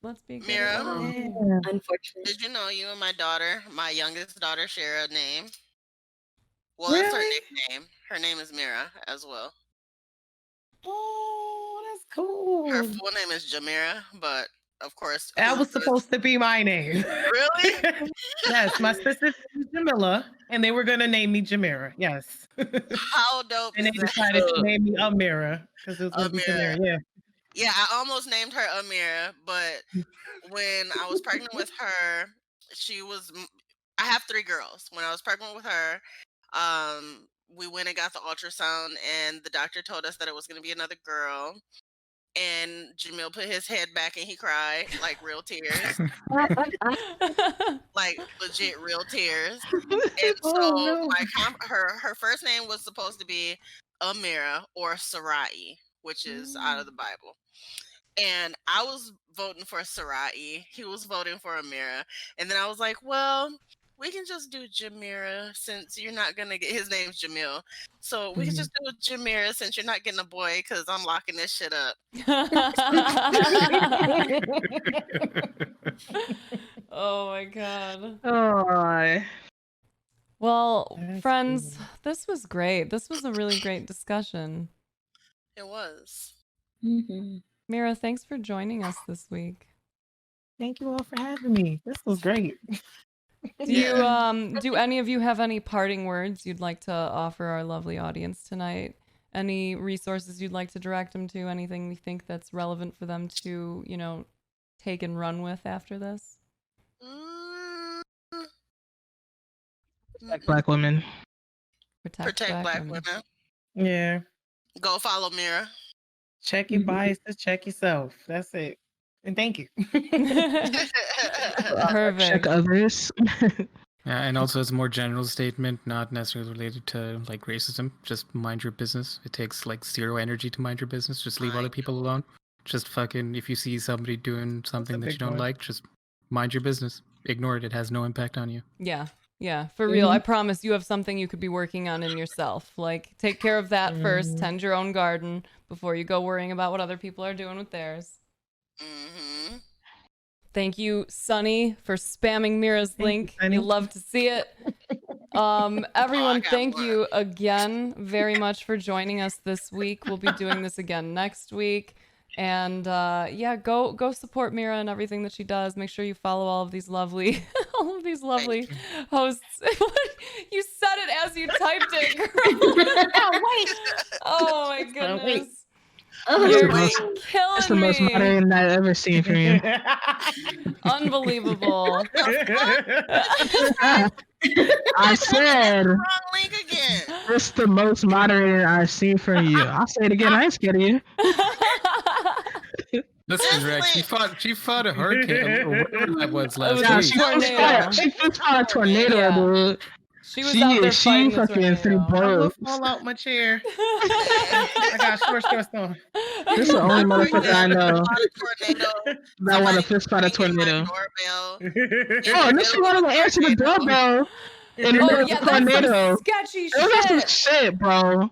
Let's be good. Mira, Unfortunately. did you know you and my youngest daughter, share a name? Well, really? That's her nickname. Her name is Mira as well. Oh, that's cool. Her full name is Jamira, but of course that was supposed to be my name. Really? Yes, my sister's name is Jamila, and they were gonna name me Jamira. Yes. How dope! And they decided to name me Amira because it was gonna be Jamira. Yeah. Yeah, I almost named her Amira, but when I was pregnant with her, I have 3 girls. When I was pregnant with her, we went and got the ultrasound, and the doctor told us that it was going to be another girl. And Jamil put his head back and he cried, like real tears, like legit real tears. And so her first name was supposed to be Amira or Sarai, which is out of the Bible. And I was voting for Sarai. He was voting for Amira. And then I was like, well, we can just do Jamira since you're not going to get, his name's Jamil. So we can just do Jamira since you're not getting a boy because I'm locking this shit up. Oh my God. Oh. Well, friends, this was great. This was a really great discussion. It was. Mira, thanks for joining us this week. Thank you all for having me. This was great. Do any of you have any parting words you'd like to offer our lovely audience tonight? Any resources you'd like to direct them to? Anything you think that's relevant for them to, you know, take and run with after this? Protect Black women. Protect Black women. Yeah. Go follow Mira. Check your biases, check yourself. That's it. And thank you. Perfect. Check others. Yeah, and also it's a more general statement, not necessarily related to like racism. Just mind your business. It takes like 0 energy to mind your business. Just leave other people alone. Just fucking, if you see somebody doing something that you don't like, just mind your business. Ignore it. It has no impact on you. Yeah, for real. I promise you have something you could be working on in yourself. Like, take care of that first. Tend your own garden before you go worrying about what other people are doing with theirs. Thank you, Sunny, for spamming Mira's link. You love to see it. Everyone, got thank one. you again very much for joining us this week. We'll be doing this again next week. And yeah, go support Mira and everything that she does. Make sure you follow all of these lovely hosts. You said it as you typed it, girl. Oh my goodness. You're killing It's the most me. modern I've ever seen from you. Unbelievable. I said Wrong link again. it's the most modern I've seen from you. I'll say it again. I ain't scared of you. Listen, Rex, she fought a hurricane or whatever that was last Yeah, week. She fought a tornado, Yeah. dude. She was out there fighting the fucking threw tornado. I will both. fall out my chair. I got short on. This is the only motherfucker I know Tornado. that want to fist fight a tornado. Doorbell. Oh, and then she wanted to answer the doorbell in the middle of the That's some tornado. sketchy It was some shit. shit, bro.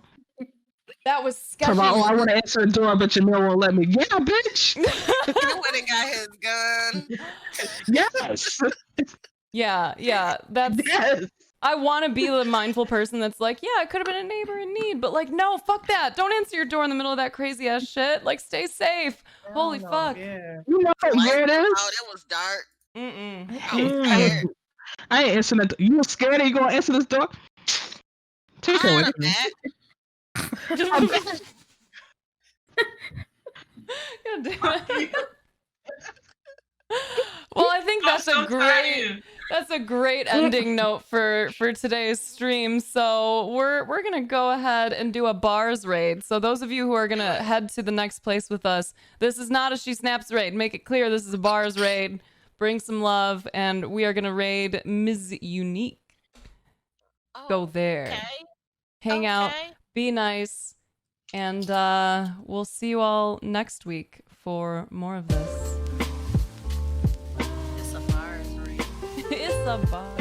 That was sketchy. About, oh, I want to answer the door, but Jamil won't let me. Yeah, bitch. He went and got his gun. Yes. Yeah. That's. Yes. I want to be the mindful person that's like, yeah, I could have been a neighbor in need, but like, no, fuck that. Don't answer your door in the middle of that crazy ass shit. Like, stay safe. Holy fuck. Yeah. You know what year it is? Oh, it was dark. Mm-mm. I was scared. I ain't answering that. You scared? Are you gonna answer this door? Take it away I'm from me. back. I'm back. God damn it. Well, I think that's a great ending note for today's stream. So we're gonna go ahead and do a bars raid. So those of you who are gonna head to the next place with us, this is not a SheSnaps raid. Make it clear this is a bars raid. Bring some love, and we are gonna raid Ms. Unique. Go there, hang out, be nice, and we'll see you all next week for more of this. It's a bars raid. It's a bar.